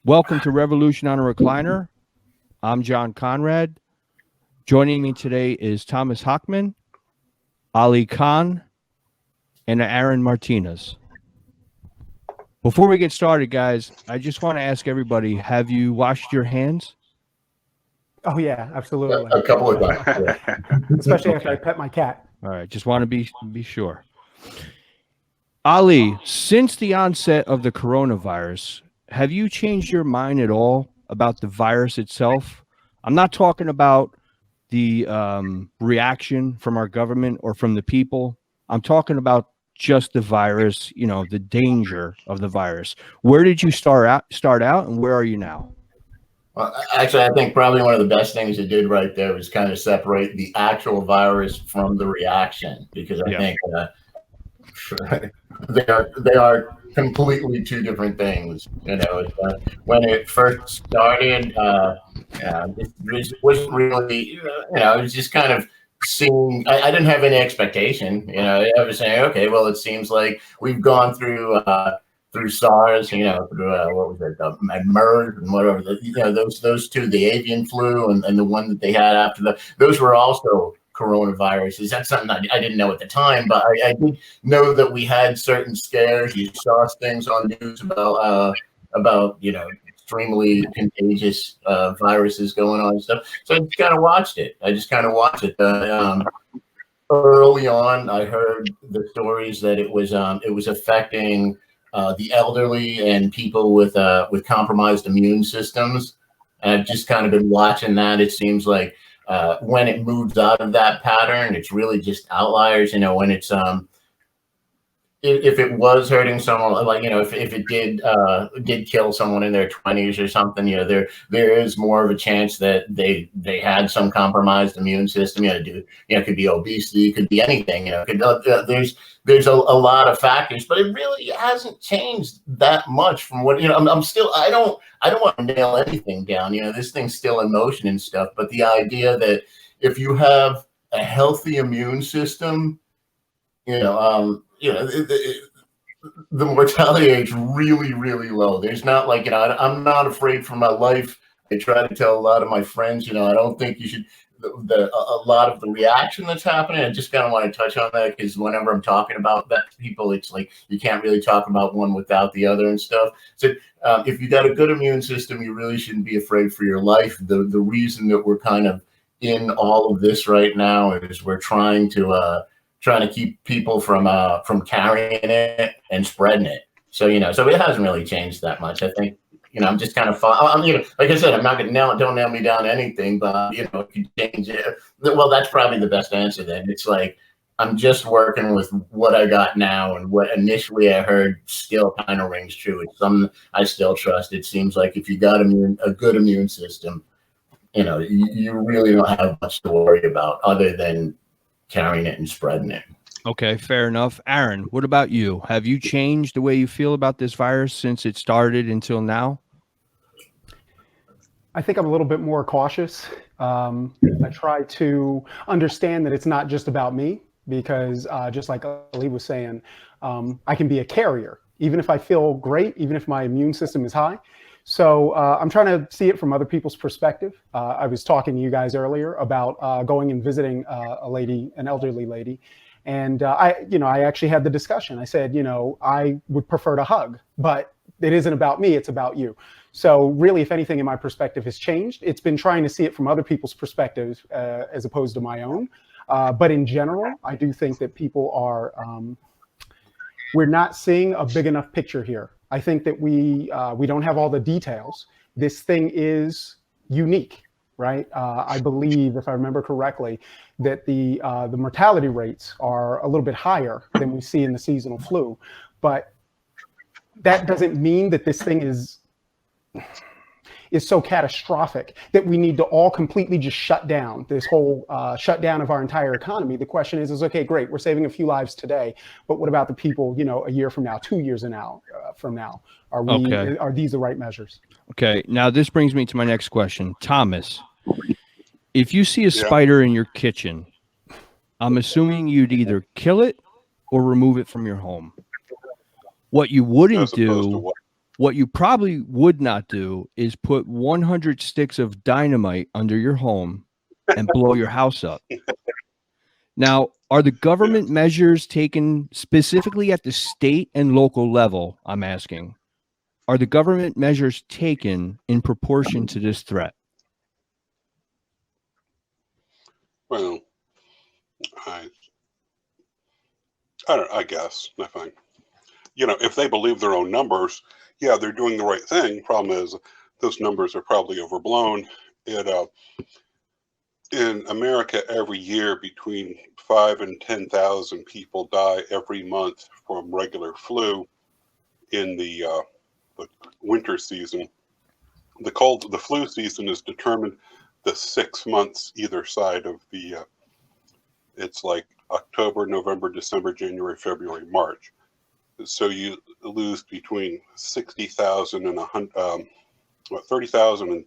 Welcome to Revolution on a Recliner. I'm John Conrad. Joining me today is Thomas Hockman, Ali Khan, and Aaron Martinas. Before we get started, guys, I just want to ask everybody, have you washed your hands? Oh, yeah, absolutely. A couple of times. Yeah. Especially after I pet my cat. All right, just want to be sure. Ali, since the onset of the coronavirus, have you changed your mind at all about the virus itself? I'm not talking about the reaction from our government or from the people. I'm talking about just the virus, you know, the danger of the virus. Where did you start out, and where are you now? Well, actually, I think probably one of the best things you did right there was kind of separate the actual virus from the reaction, because I think they are completely two different things. You know, when it first started, it wasn't really, you know, it was just kind of seeing. I didn't have any expectation. You know, I was saying, okay, well, it seems like we've gone through SARS, you know, through what was it, MERS and whatever. You know, those two, the avian flu and the one that they had after that. Those were also coronaviruses. That's something I didn't know at the time, but I did know that we had certain scares. You saw things on news about you know, extremely contagious viruses going on and stuff. So I just kind of watched it. Early on, I heard the stories that it was affecting the elderly and people with compromised immune systems. And I've just kind of been watching that. It seems like when it moves out of that pattern, it's really just outliers. You know, when it's if it was hurting someone, like, you know, if it did kill someone in their 20s or something, you know, there is more of a chance that they had some compromised immune system. You know, it could be obesity, it could be anything. You know, there's a lot of factors, but it really hasn't changed that much from what, you know. I'm still, I don't want to nail anything down. You know, this thing's still in motion and stuff. But the idea that if you have a healthy immune system, you know, the mortality rate is really, really low. There's not, like, you know, I'm not afraid for my life. I try to tell a lot of my friends, you know, I don't think you should. A lot of the reaction that's happening, I just kind of want to touch on that, because whenever I'm talking about that to people, it's like you can't really talk about one without the other and stuff. So if you got a good immune system, you really shouldn't be afraid for your life. The reason that we're kind of in all of this right now is we're trying to keep people from carrying it and spreading it. So, you know, so it hasn't really changed that much. I think, you know, I'm just kind of I'm, you know, like I said, I'm not going to don't nail me down to anything, but, you know, if you change it, well, that's probably the best answer then. It's like, I'm just working with what I got now, and what initially I heard still kind of rings true. It's something I still trust. It seems like if you got a good immune system, you know, you really don't have much to worry about other than carrying it and spreading it. Okay, fair enough. Aaron, what about you? Have you changed the way you feel about this virus since it started until now? I think I'm a little bit more cautious. I try to understand that it's not just about me, because just like Ali was saying, I can be a carrier, even if I feel great, even if my immune system is high. So I'm trying to see it from other people's perspective. I was talking to you guys earlier about going and visiting an elderly lady. And I actually had the discussion. I said, you know, I would prefer to hug, but it isn't about me, it's about you. So really, if anything in my perspective has changed, it's been trying to see it from other people's perspectives as opposed to my own. But in general, I do think that people are, we're not seeing a big enough picture here. I think that we don't have all the details. This thing is unique, right? I believe, if I remember correctly, that the mortality rates are a little bit higher than we see in the seasonal flu. But that doesn't mean that this thing is so catastrophic that we need to all completely just shut down, this whole shutdown of our entire economy. The question is okay, great, we're saving a few lives today, but what about the people, you know, a year from now, 2 years from now? Are these the right measures? Okay, now this brings me to my next question. Thomas, if you see a spider in your kitchen, I'm assuming you'd either kill it or remove it from your home. What you wouldn't do What you probably would not do is put 100 sticks of dynamite under your home and blow your house up. Now, are the government measures taken specifically at the state and local level? I'm asking. Are the government measures taken in proportion to this threat? Well, I don't. I guess I find, if they believe their own numbers, yeah, they're doing the right thing. Problem is, those numbers are probably overblown. In America, every year between 5,000 and 10,000 people die every month from regular flu in the winter season. The flu season is determined the 6 months either side of the. It's like October, November, December, January, February, March. So you lose between 60,000 and 30,000 and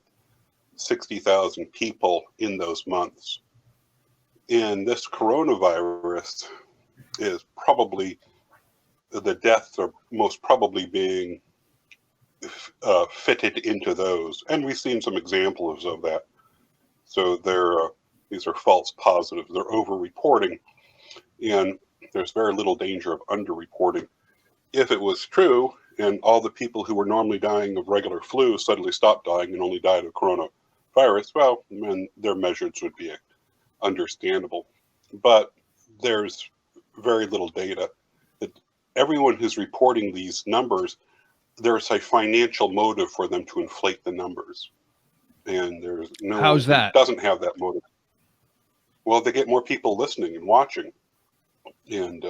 60,000 people in those months. And this coronavirus is probably, the deaths are most probably being fitted into those. And we've seen some examples of that. So these are false positives. They're over-reporting, and there's very little danger of under-reporting. If it was true, and all the people who were normally dying of regular flu suddenly stopped dying and only died of coronavirus, well, then their measures would be understandable. But there's very little data. Everyone who's reporting these numbers, there's a financial motive for them to inflate the numbers. And there's no How's that? Doesn't have that motive. Well, they get more people listening and watching. And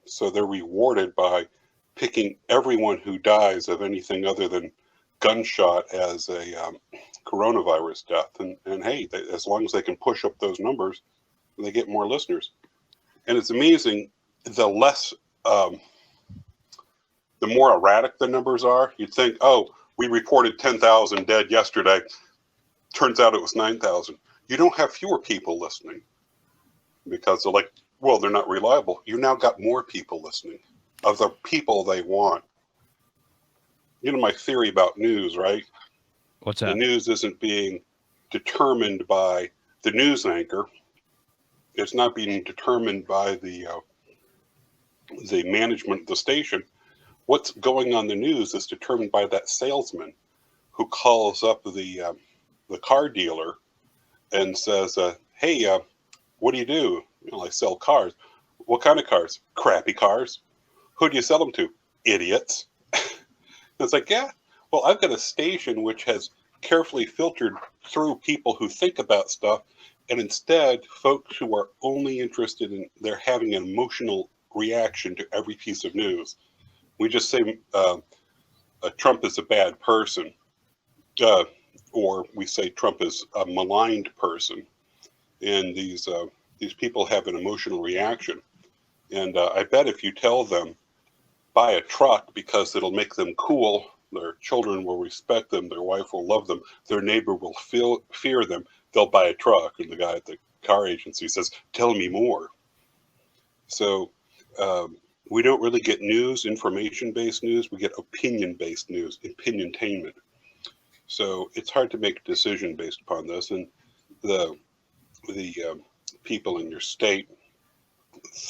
so they're rewarded by picking everyone who dies of anything other than gunshot as a coronavirus death. And hey, as long as they can push up those numbers, they get more listeners. And it's amazing, the more erratic the numbers are. You'd think, oh, we reported 10,000 dead yesterday. Turns out it was 9,000. You don't have fewer people listening because they're like, well, they're not reliable. You now got more people listening of the people they want. My theory about news, right? What's that? The news isn't being determined by the news anchor. It's not being determined by the management of the station. What's going on the news is determined by that salesman who calls up the car dealer and says, hey, what do you do? I sell cars. What kind of cars? Crappy cars. Who do you sell them to? Idiots. It's like, yeah, well, I've got a station which has carefully filtered through people who think about stuff, and instead, folks who are only interested in, they're having an emotional reaction to every piece of news. We just say Trump is a bad person, or we say Trump is a maligned person, and these people have an emotional reaction. And I bet if you tell them, buy a truck because it'll make them cool, their children will respect them, their wife will love them, their neighbor will fear them, they'll buy a truck. And the guy at the car agency says, tell me more. So we don't really get news, information-based news. We get opinion-based news, opiniontainment. So it's hard to make a decision based upon this. And the people in your state,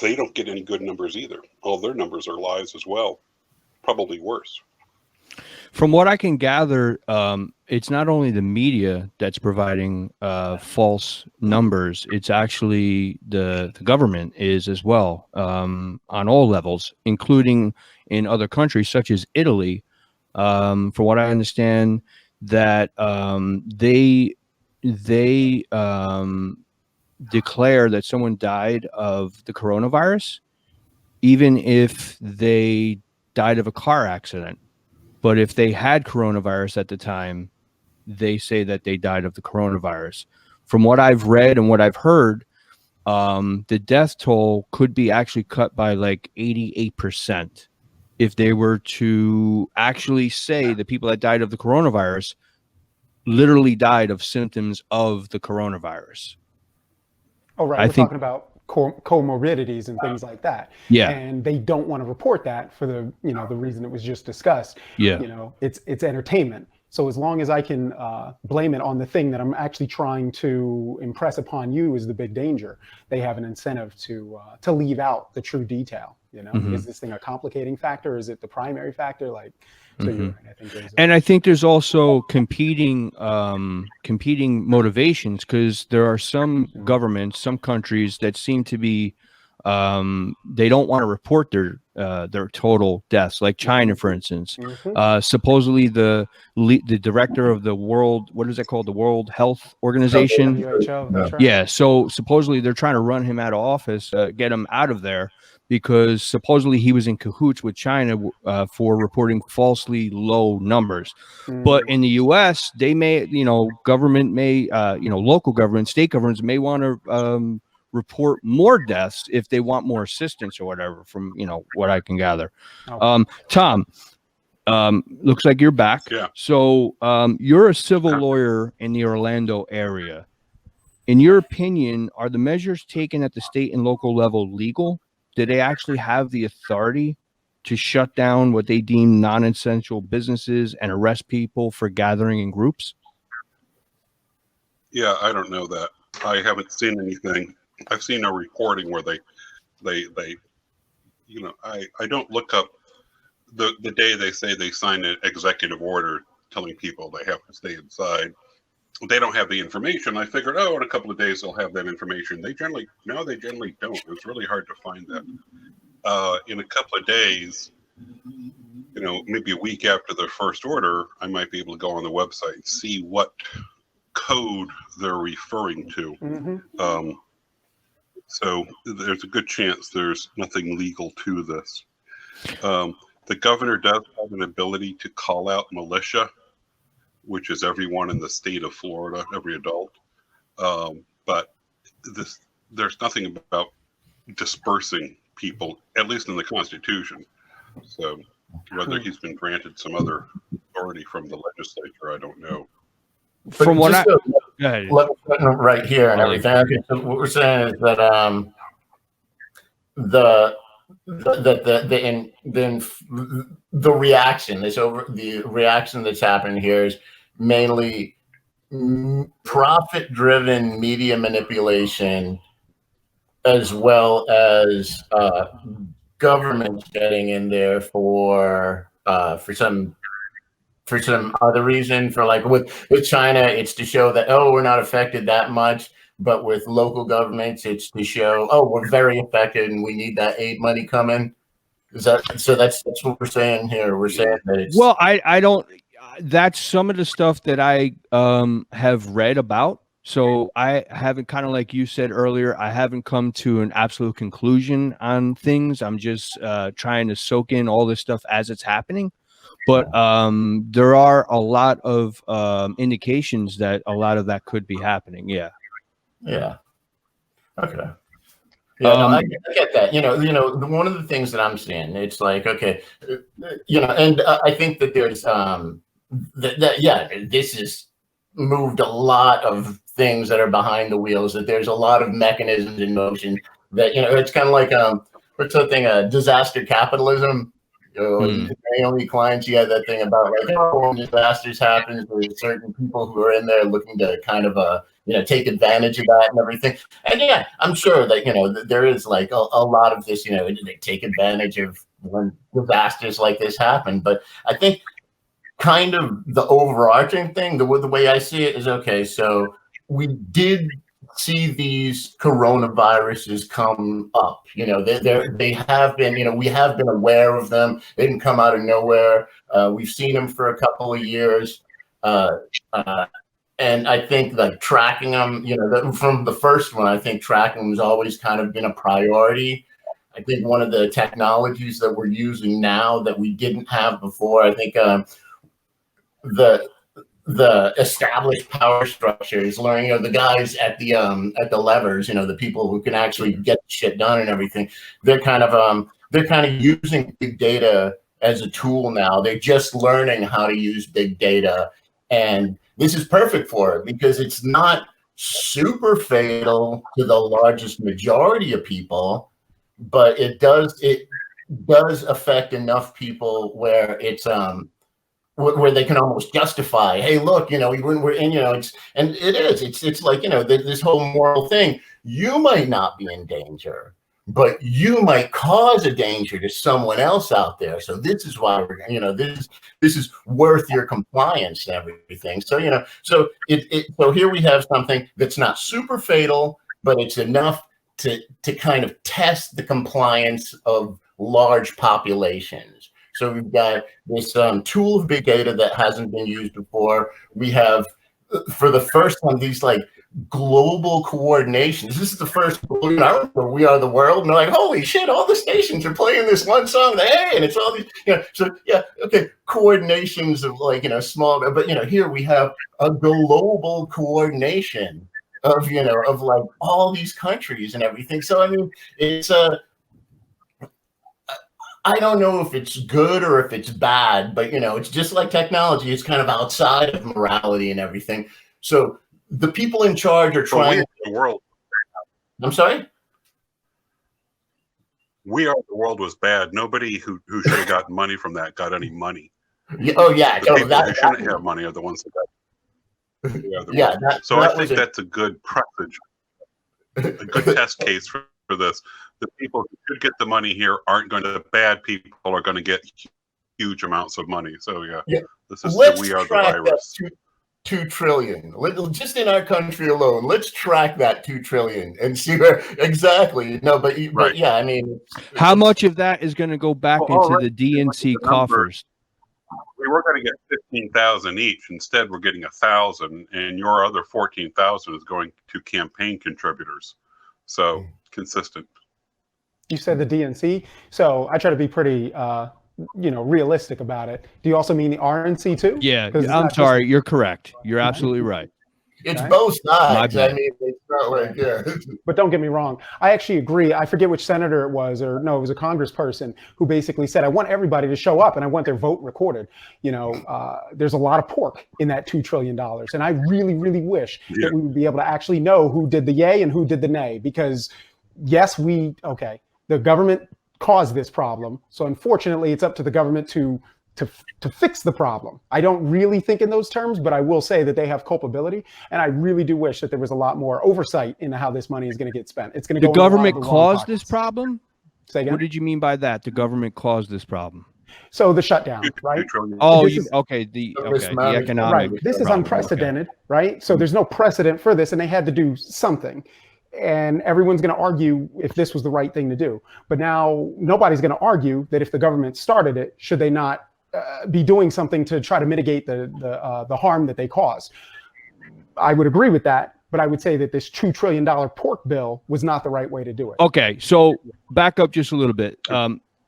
they don't get any good numbers either. All their numbers are lies as well, probably worse. From what I can gather, it's not only the media that's providing false numbers. It's actually the government is as well, on all levels, including in other countries such as Italy. From what I understand, that they declare that someone died of the coronavirus, even if they died of a car accident. But if they had coronavirus at the time, they say that they died of the coronavirus. From what I've read and what I've heard, the death toll could be actually cut by like 88% if they were to actually say the people that died of the coronavirus literally died of symptoms of the coronavirus. Oh, right. I We're think- talking about comorbidities and things like that. Yeah. And they don't want to report that for the, the reason it was just discussed. Yeah. It's entertainment. So as long as I can blame it on the thing that I'm actually trying to impress upon you is the big danger, they have an incentive to leave out the true detail. Is this thing a complicating factor? Is it the primary factor? Like, so you're right. I think there's also competing motivations, because there are some governments, some countries that seem to be they don't want to report their total deaths, like China, for instance. Supposedly the director of the what is it called? The World Health Organization. WHO, that's right. Yeah. So supposedly they're trying to run him out of office, get him out of there, because supposedly he was in cahoots with China for reporting falsely low numbers. But in the U.S., they may, government may, local government, state governments may want to report more deaths if they want more assistance or whatever, from what I can gather. Tom, looks like you're back. Yeah. So you're a civil lawyer in the Orlando area. In your opinion, are the measures taken at the state and local level legal? Do they actually have the authority to shut down what they deem non-essential businesses and arrest people for gathering in groups? Yeah, I don't know that. I haven't seen anything. I've seen no reporting where they I don't look up the day they say they sign an executive order telling people they have to stay inside. They don't have the information. I figured, in a couple of days they'll have that information. They generally don't. It's really hard to find that. In a couple of days, maybe a week after the first order, I might be able to go on the website and see what code they're referring to. So there's a good chance there's nothing legal to this. The governor does have an ability to call out militia, which is everyone in the state of Florida, every adult. But there's nothing about dispersing people, at least in the Constitution. So whether he's been granted some other authority from the legislature, I don't know. From what right here and everything. Okay, so what we're saying is that the reaction that's happening here is mainly profit-driven media manipulation, as well as government getting in there for some other reason. For like with China, it's to show that, we're not affected that much. But with local governments, it's to show, we're very affected and we need that aid money coming. That's what we're saying here. We're saying that it's... Well, I don't, that's some of the stuff that I have read about. So I haven't, kind of like you said earlier, I haven't come to an absolute conclusion on things. I'm just trying to soak in all this stuff as it's happening. But there are a lot of indications that a lot of that could be happening. Yeah. Yeah. Okay. Yeah, I get that. One of the things that I'm seeing, it's like, okay, and I think that there's this has moved a lot of things that are behind the wheels. That there's a lot of mechanisms in motion. That it's kind of like what's that thing? Disaster capitalism. Naomi Klein, she had that thing about like, when disasters happen, there's certain people who are in there looking to kind of take advantage of that and everything. And yeah, I'm sure that there is like a lot of this, they take advantage of when disasters like this happen. But I think kind of the overarching thing, the way I see it is, okay, so we did see these coronaviruses come up. They have been, we have been aware of them. They didn't come out of nowhere. We've seen them for a couple of years. And I think like tracking them, from the first one, I think tracking has always kind of been a priority. I think one of the technologies that we're using now that we didn't have before, I think the established power structures, learning, the guys at the levers, the people who can actually get shit done and everything, they're kind of using big data as a tool now. They're just learning how to use big data, and this is perfect for it because it's not super fatal to the largest majority of people, but it does affect enough people where it's where they can almost justify, hey, look, we're in, it's like, this whole moral thing. You might not be in danger, but you might cause a danger to someone else out there. So this is why this is worth your compliance and everything. So, so here we have something that's not super fatal, but it's enough to kind of test the compliance of large populations. So we've got this tool of big data that hasn't been used before. We have, for the first time, these like global coordinations. This is the first, I remember We Are the World, and they're like, holy shit, all the stations are playing this one song, hey, and it's all these, so yeah, okay, coordinations of like, small, but here we have a global coordination of, of like all these countries and everything. So I mean, it's I don't know if it's good or if it's bad, but it's just like technology. It's kind of outside of morality and everything. So the people in charge are trying. The world. I'm sorry. We Are the World was bad. Nobody who should have gotten money from that got any money. Yeah, oh yeah, the people who shouldn't have money are the ones that got. Yeah. So I think that's a good precedent, a good test case for this. The people who should get the money here aren't going to. The bad people are going to get huge amounts of money. So yeah. This is the We Are the Virus. 2 trillion. Just in our country alone, let's track that 2 trillion and see where exactly. No, but yeah, I mean, how much of that is going to go back into the DNC coffers? We were going to get 15,000 each. Instead, we're getting 1,000, and your other 14,000 is going to campaign contributors. So consistent. You said the DNC, so I try to be pretty, realistic about it. Do you also mean the RNC too? Yeah, I'm sorry. You're correct. You're absolutely right. It's both sides. I mean, it's not like, yeah. But don't get me wrong. I actually agree. I forget which senator it was, or no, it was a congressperson who basically said, I want everybody to show up and I want their vote recorded. There's a lot of pork in that $2 trillion. And I really, really wish that we would be able to actually know who did the yay and who did the nay, because yes, the government caused this problem. So unfortunately, it's up to the government to fix the problem. I don't really think in those terms, but I will say that they have culpability. And I really do wish that there was a lot more oversight into how this money is going to get spent. It's going to go. The government caused this problem? Say again? What did you mean by that? The government caused this problem? So the shutdown, right? Oh, the economic. Right. This is unprecedented, right? So there's no precedent for this, and they had to do something. And everyone's going to argue if this was the right thing to do. But now nobody's going to argue that if the government started it, should they not be doing something to try to mitigate the harm that they caused? I would agree with that, but I would say that this $2 trillion pork bill was not the right way to do it. Okay, so back up just a little bit.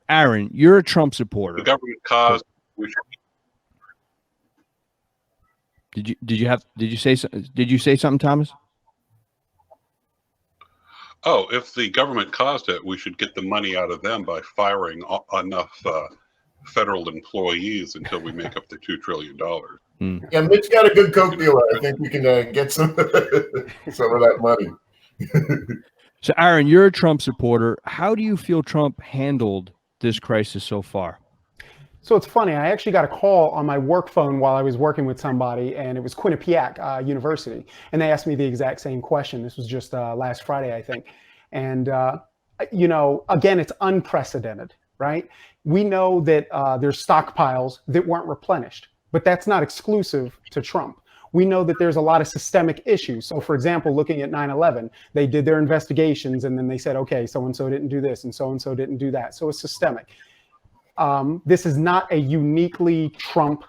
Aaron, you're a Trump supporter. The government caused. Did you say something, Thomas? Oh, if the government caused it, we should get the money out of them by firing enough federal employees until we make up the $2 trillion. Yeah, Mitch got a good coke dealer. I think we can get some of that money. So, Aaron, you're a Trump supporter. How do you feel Trump handled this crisis so far? So it's funny. I actually got a call on my work phone while I was working with somebody, and it was Quinnipiac University. And they asked me the exact same question. This was just last Friday, I think. And, again, it's unprecedented, right? We know that there's stockpiles that weren't replenished, but that's not exclusive to Trump. We know that there's a lot of systemic issues. So, for example, looking at 9/11, they did their investigations, and then they said, okay, so-and-so didn't do this, and so-and-so didn't do that. So it's systemic. This is not a uniquely Trump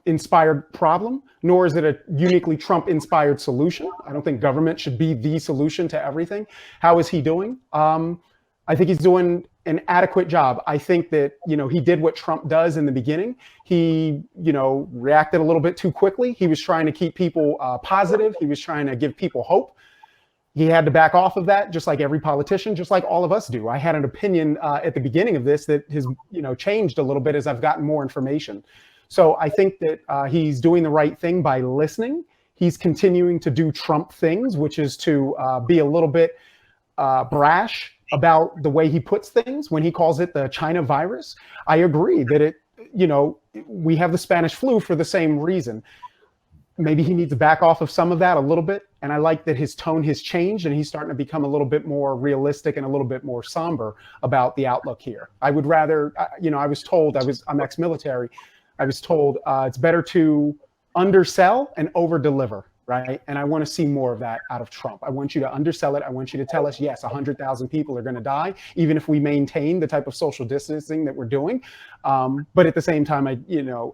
inspired problem, nor is it a uniquely Trump inspired solution. I don't think government should be the solution to everything. How is he doing? I think he's doing an adequate job. I think that, he did what Trump does in the beginning. He, reacted a little bit too quickly. He was trying to keep people positive. He was trying to give people hope. He had to back off of that, just like every politician, just like all of us do. I had an opinion at the beginning of this that has, changed a little bit as I've gotten more information. So I think that he's doing the right thing by listening. he's continuing to do Trump things, which is to be a little bit brash about the way he puts things when he calls it the China virus. I agree that we have the Spanish flu for the same reason. Maybe he needs to back off of some of that a little bit. And I like that his tone has changed and he's starting to become a little bit more realistic and a little bit more somber about the outlook here. I would rather, I was told, I'm ex-military. I was told it's better to undersell and over-deliver. Right. And I want to see more of that out of Trump. I want you to undersell it. I want you to tell us, yes, 100,000 people are going to die, even if we maintain the type of social distancing that we're doing. But at the same time, I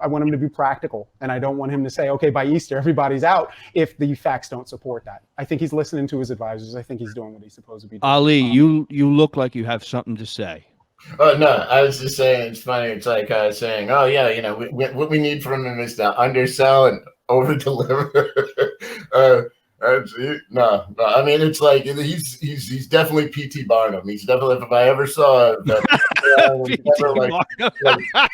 want him to be practical. And I don't want him to say, OK, by Easter, everybody's out if the facts don't support that. I think he's listening to his advisors. I think he's doing what he's supposed to be doing. Ali, you look like you have something to say. Oh, no, I was just saying, it's funny. It's like saying, oh, yeah, what we need from him is to undersell and over deliver. No. I mean, it's like he's definitely P.T. Barnum. He's definitely, if I ever saw running,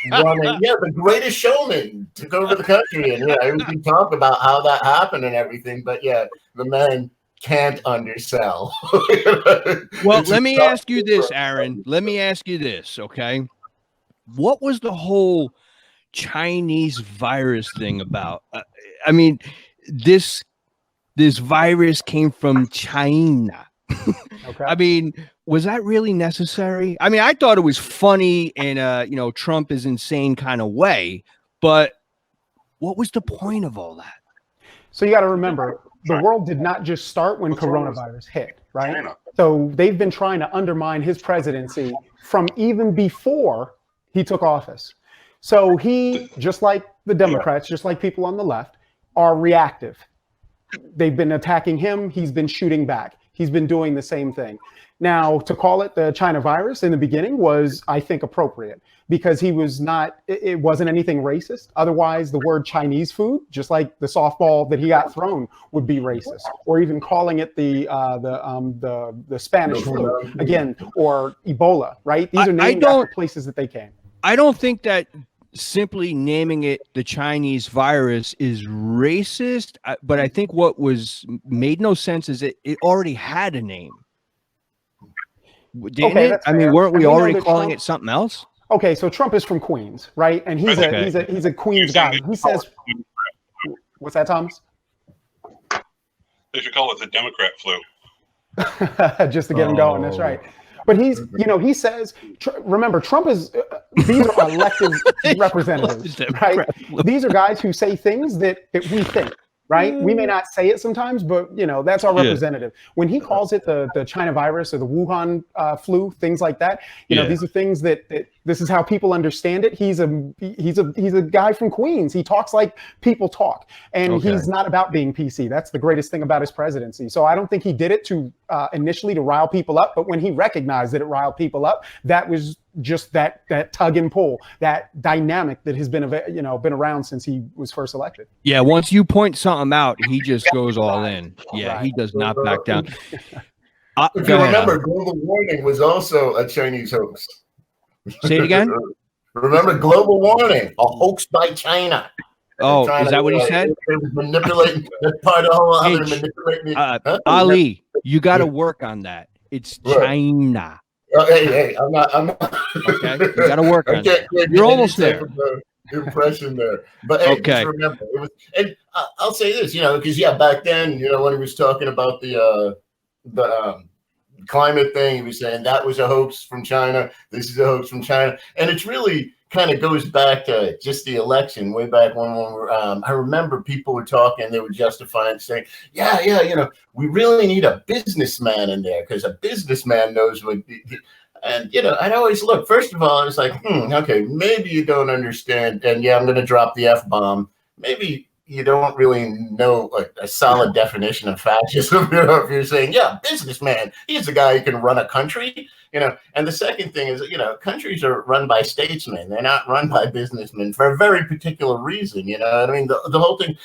the Greatest Showman took over the country, and everything talk about how that happened and everything. But the man can't undersell. Well, let me ask you this, Aaron. Let me ask you this, okay? What was the whole Chinese virus thing about? I mean, this virus came from China. Okay. I mean, was that really necessary? I mean, I thought it was funny in Trump is insane kind of way, but what was the point of all that? So you got to remember, the world did not just start when coronavirus hit, right? China. So they've been trying to undermine his presidency from even before he took office. So he, just like the Democrats, just like people on the left, are reactive. They've been attacking him. He's been shooting back. He's been doing the same thing. Now, to call it the China virus in the beginning was, I think, appropriate because it wasn't anything racist. Otherwise, the word Chinese food, just like the softball that he got thrown, would be racist. Or even calling it the Spanish flu again, or Ebola, right? These are named after places that they came. I don't think that simply naming it the Chinese virus is racist, but I think what made no sense is it already had a name. Didn't it? I mean, weren't we already calling it something else? Okay, so Trump is from Queens, right? And he's a Queens guy. He says, what's that, Thomas? They should call it the Democrat flu. Just to get him going. That's right. But he says, remember, Trump is, these are elected representatives, right? These are guys who say things that we think, right? We may not say it sometimes, but, that's our representative. When he calls it the China virus or the Wuhan flu, things like that, these are things that this is how people understand it. He's a guy from Queens. He talks like people talk, and he's not about being PC. That's the greatest thing about his presidency. So I don't think he did it to initially to rile people up, but when he recognized that it riled people up, that was just that tug and pull, that dynamic that has been around since he was first elected. Yeah, once you point something out, he just goes all in. Yeah, he does not back down. If you remember, global warming was also a Chinese hoax. Say it again. Remember global warming, a hoax by China. Oh, is that what he said? Manipulating. That's part of the whole other manipulating. Ali, you got to work on that. It's China. Hey, I'm not. Okay, you got to work on that. You're almost there. Impression there, but hey, just remember it was. And I'll say this, because back then, when he was talking about the climate thing, he was saying that was a hoax from China. This is a hoax from China, and it's really kind of goes back to just the election way back when I remember people were talking, they were justifying saying, we really need a businessman in there because a businessman knows what. And I'd always look. First of all, I was like, okay, maybe you don't understand. And I'm going to drop the F-bomb. Maybe you don't really know a solid definition of fascism. If you're saying, businessman, he's the guy who can run a country. And the second thing is, countries are run by statesmen. They're not run by businessmen for a very particular reason. I mean, the whole thing,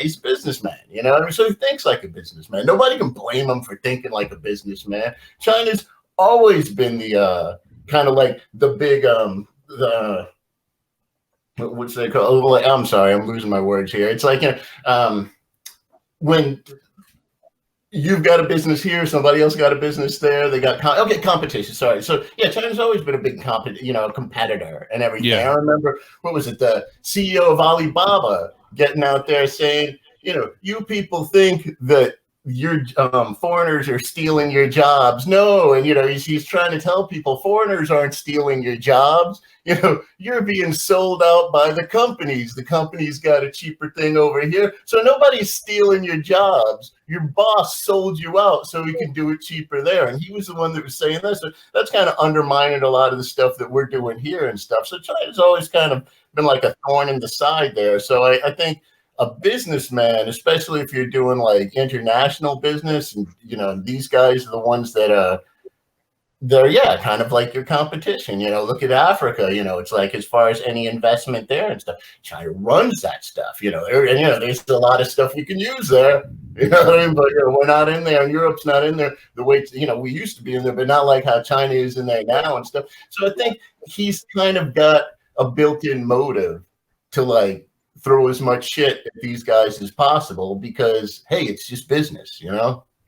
he's a businessman, so he thinks like a businessman. Nobody can blame him for thinking like a businessman. China's always been the kind of like the big what's they call? I'm sorry, I'm losing my words here. It's like when you've got a business here, somebody else got a business there, they got competition. Sorry. So yeah, China's always been a big competitor and everything. Yeah. I remember, what was it, the CEO of Alibaba getting out there saying, you people think that your foreigners are stealing your jobs. No, and he's trying to tell people foreigners aren't stealing your jobs. You're being sold out by the companies. The company's got a cheaper thing over here, so nobody's stealing your jobs. Your boss sold you out so he can do it cheaper there, and he was the one that was saying this. So that's kind of undermining a lot of the stuff that we're doing here and stuff. So China's always kind of been like a thorn in the side there. So I think a businessman, especially if you're doing like international business, and these guys are the ones that they're kind of like your competition. Look at Africa. It's like, as far as any investment there and stuff, China runs that stuff. And there's a lot of stuff we can use there. But we're not in there, and Europe's not in there the way we used to be in there, but not like how China is in there now and stuff. So I think he's kind of got a built-in motive to like throw as much shit at these guys as possible, because hey, it's just business,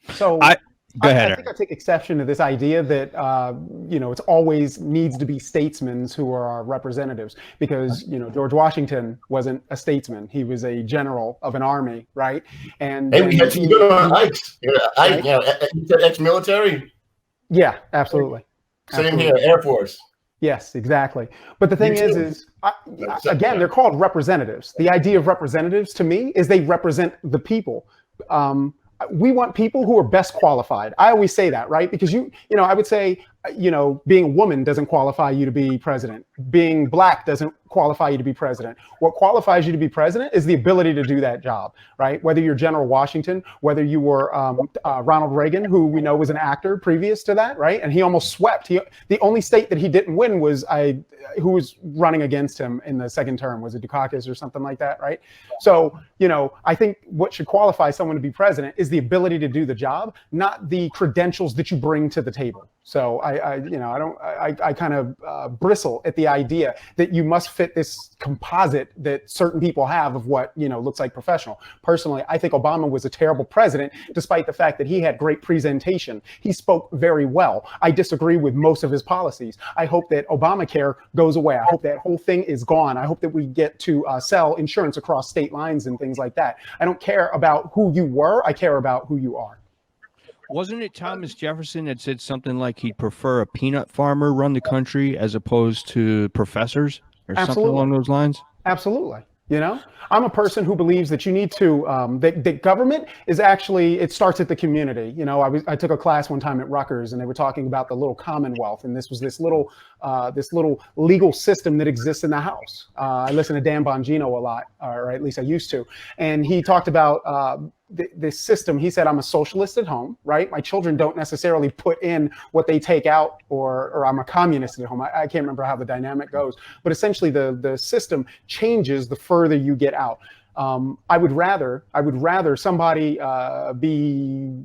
So go ahead. I think I take exception to this idea that it's always needs to be statesmen who are our representatives, because George Washington wasn't a statesman; he was a general of an army, right? And we had some good on ice. Ex-military. Yeah, absolutely. Same here, Air Force. Yes, exactly. But the thing is again, they're called representatives. The idea of representatives to me is they represent the people. We want people who are best qualified. I always say that, right? Because I would say, being a woman doesn't qualify you to be president. Being black doesn't qualify you to be president. What qualifies you to be president is the ability to do that job, right? Whether you're General Washington, whether you were Ronald Reagan, who we know was an actor previous to that, right? And he almost swept. The only state that he didn't win was who was running against him in the second term. Was it Dukakis or something like that, right? So, I think what should qualify someone to be president is the ability to do the job, not the credentials that you bring to the table. So I kind of bristle at the idea that you must fit this composite that certain people have of what looks like professional. Personally, I think Obama was a terrible president, despite the fact that he had great presentation. He spoke very well. I disagree with most of his policies. I hope that Obamacare goes away. I hope that whole thing is gone. I hope that we get to sell insurance across state lines and things like that. I don't care about who you were. I care about who you are. Wasn't it Thomas Jefferson that said something like he'd prefer a peanut farmer run the country as opposed to professors or something along those lines? Absolutely. I'm a person who believes that you need to, that government is actually, it starts at the community. I took a class one time at Rutgers, and they were talking about the little commonwealth. And this was this little legal system that exists in the house. I listen to Dan Bongino a lot, or at least I used to. And he talked about this system. He said, I'm a socialist at home, right? My children don't necessarily put in what they take out, or I'm a communist at home. I can't remember how the dynamic goes, but essentially the system changes the further you get out. I would rather somebody be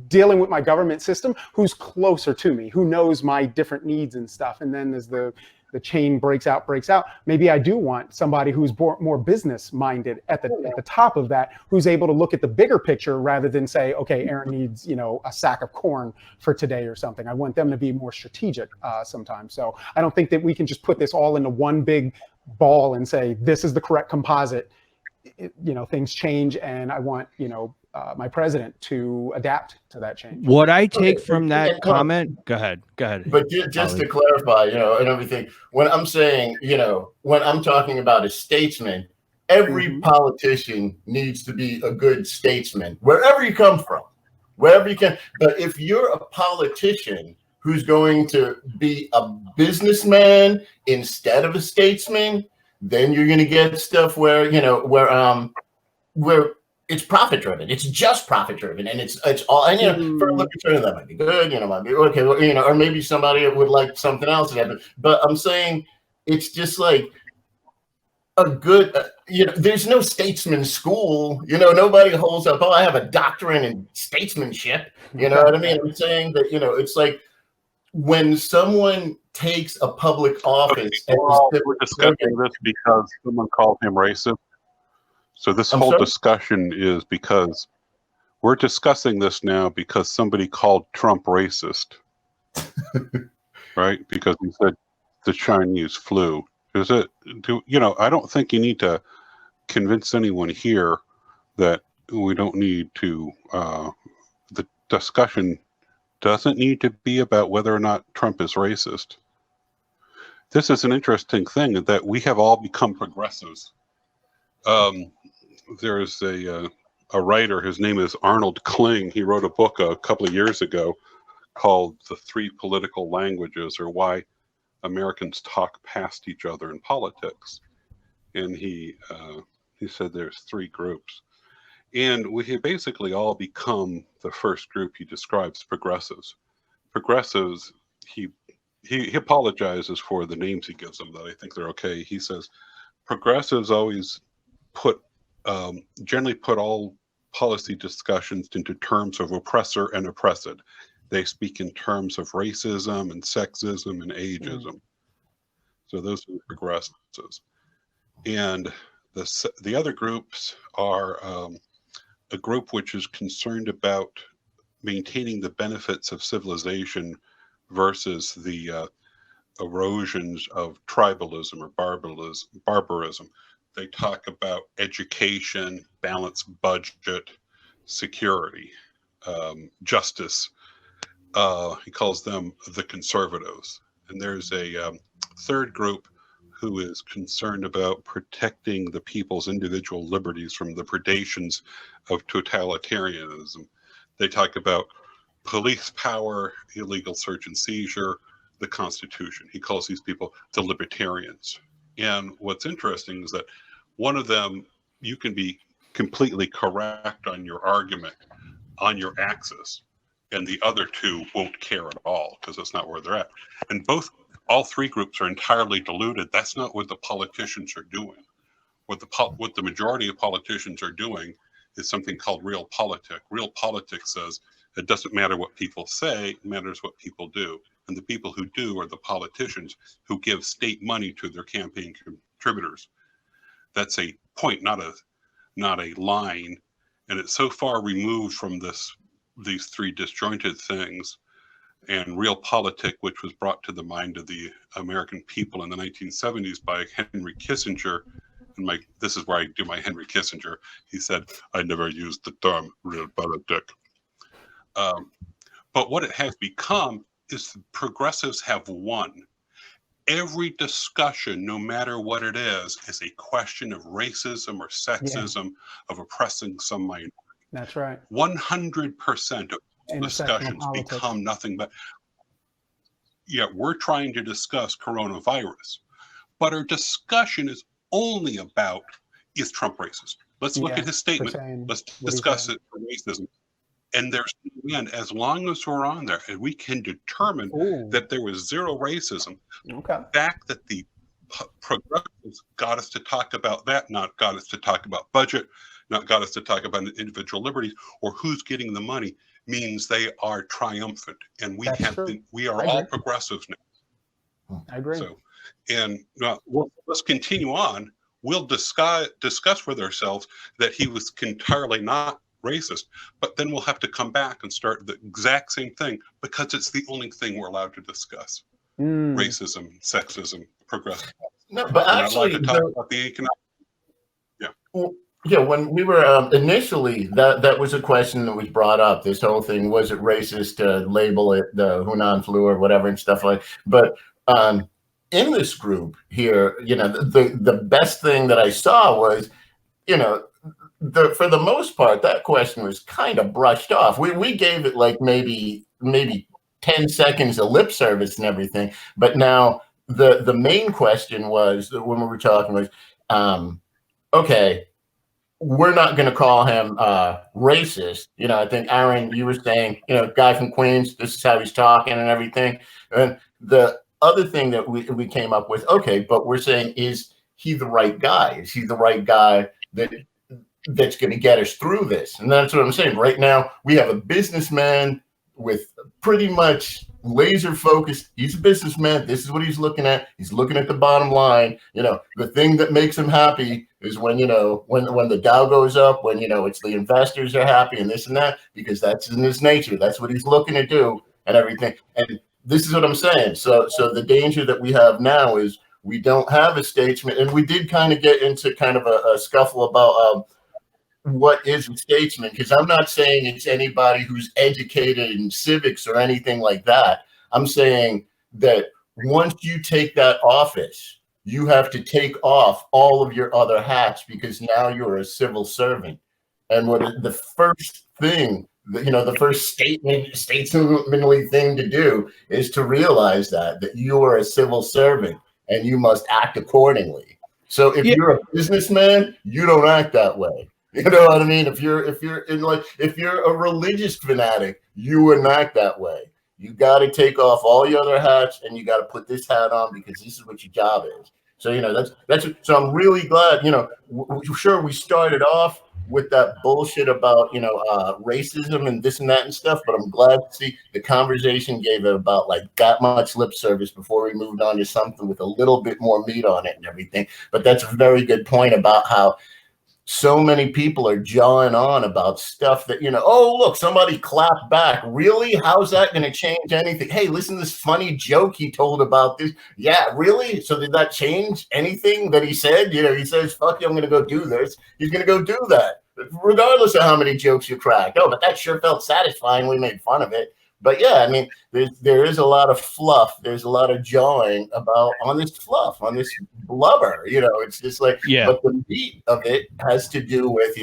dealing with my government system who's closer to me, who knows my different needs and stuff. And then as the chain breaks out, maybe I do want somebody who's more business minded at the top of that, who's able to look at the bigger picture rather than say, okay, Aaron needs, a sack of corn for today or something. I want them to be more strategic sometimes. So I don't think that we can just put this all into one big ball and say, this is the correct composite. Things change, and I want, my president to adapt to that change. What I take from that comment, go ahead. But just to clarify, and everything, when I'm saying, when I'm talking about a statesman, every politician needs to be a good statesman, wherever you come from, wherever you can. But if you're a politician who's going to be a businessman instead of a statesman, then you're going to get stuff where it's profit driven. It's just profit driven, and it's all. And for a libertarian, that might be good. Might be okay. Or maybe somebody would like something else to happen. But I'm saying it's just like a good. There's no statesman school. Nobody holds up. Oh, I have a doctorate in statesmanship. You know what I mean? I'm saying that it's like when someone takes a public office. We're discussing this because someone called him racist. So this whole discussion is because we're discussing this now because somebody called Trump racist, right? Because he said the Chinese flu. Is it? I don't think you need to convince anyone here that we don't need to. The discussion doesn't need to be about whether or not Trump is racist. This is an interesting thing that we have all become progressives. There's a writer, his name is Arnold Kling. He wrote a book a couple of years ago called The Three Political Languages, or Why Americans Talk Past Each Other in Politics. And he said there's three groups. And we have basically all become the first group he describes, progressives. Progressives, he apologizes for the names he gives them, that I think they're okay. He says progressives always generally put all policy discussions into terms of oppressor and oppressed. They speak in terms of racism and sexism and ageism. So those are the progressives. And the other groups are a group which is concerned about maintaining the benefits of civilization versus the erosions of tribalism or barbarism. They talk about education, balanced budget, security, justice. He calls them the conservatives. And there's a third group who is concerned about protecting the people's individual liberties from the predations of totalitarianism. They talk about police power, illegal search and seizure, the Constitution. He calls these people the libertarians. And what's interesting is that one of them, you can be completely correct on your argument, on your axis, and the other two won't care at all because that's not where they're at. And all three groups are entirely deluded. That's not what the politicians are doing. What the majority of politicians are doing is something called realpolitik. Realpolitik says it doesn't matter what people say, it matters what people do. And the people who do are the politicians who give state money to their campaign contributors. That's a point, not a line. And it's so far removed from these three disjointed things. And realpolitik, which was brought to the mind of the American people in the 1970s by Henry Kissinger. And this is where I do my Henry Kissinger. He said, I never used the term realpolitik. But what it has become is the progressives have won. Every discussion, no matter what it is a question of racism or sexism, of oppressing some minority. That's right. 100% of discussions become nothing but, we're trying to discuss coronavirus, but our discussion is only about, is Trump racist? Let's look at his statement. Let's discuss it for racism. And there's, again, as long as we're on there and we can determine that there was zero racism, the fact that the progressives got us to talk about that, not got us to talk about budget, not got us to talk about individual liberties or who's getting the money, means they are triumphant. And we are all progressives now. I agree. So, and let's continue on. We'll discuss with ourselves that he was entirely not racist, but then we'll have to come back and start the exact same thing because it's the only thing we're allowed to discuss. Racism, sexism, progressive. No, but actually, to talk about the economic. When we were initially, that was a question that was brought up. This whole thing, was it racist to label it the Hunan flu or whatever and stuff like. But in this group here, the best thing that I saw was, for the most part, that question was kind of brushed off. We gave it like maybe 10 seconds of lip service and everything. But now the main question was, when we were talking, was, okay, we're not going to call him racist. I think, Aaron, you were saying, guy from Queens, this is how he's talking and everything. And the other thing that we came up with, okay, but we're saying, is he the right guy? Is he the right guy that's going to get us through this? And that's what I'm saying. Right now, we have a businessman with pretty much laser focused. He's a businessman. This is what he's looking at. He's looking at the bottom line. The thing that makes him happy is when, when the Dow goes up, when, it's the investors are happy and this and that, because that's in his nature. That's what he's looking to do and everything. And this is what I'm saying. So the danger that we have now is we don't have a statesman. And we did kind of get into kind of a scuffle about what is a statesman, because I'm not saying it's anybody who's educated in civics or anything like that. I'm saying that once you take that office, you have to take off all of your other hats, because now you're a civil servant. And what the first thing, the first statesmanly thing to do is to realize that you are a civil servant and you must act accordingly. So if you're a businessman, you don't act that way. You know what I mean? If you're a religious fanatic, you wouldn't act that way. You got to take off all your other hats and you got to put this hat on, because this is what your job is. So, so I'm really glad, sure, we started off with that bullshit about, racism and this and that and stuff, but I'm glad to see the conversation gave it about like that much lip service before we moved on to something with a little bit more meat on it and everything. But that's a very good point about how so many people are jawing on about stuff that, oh, look, somebody clapped back. Really? How's that going to change anything? Hey, listen to this funny joke he told about this. Yeah, really? So did that change anything that he said? He says, fuck you, I'm going to go do this. He's going to go do that, regardless of how many jokes you cracked. Oh, but that sure felt satisfying. We made fun of it. But yeah, I mean, there is a lot of fluff. There's a lot of jawing on this fluff, on this blubber. It's just like, but the meat of it has to do with,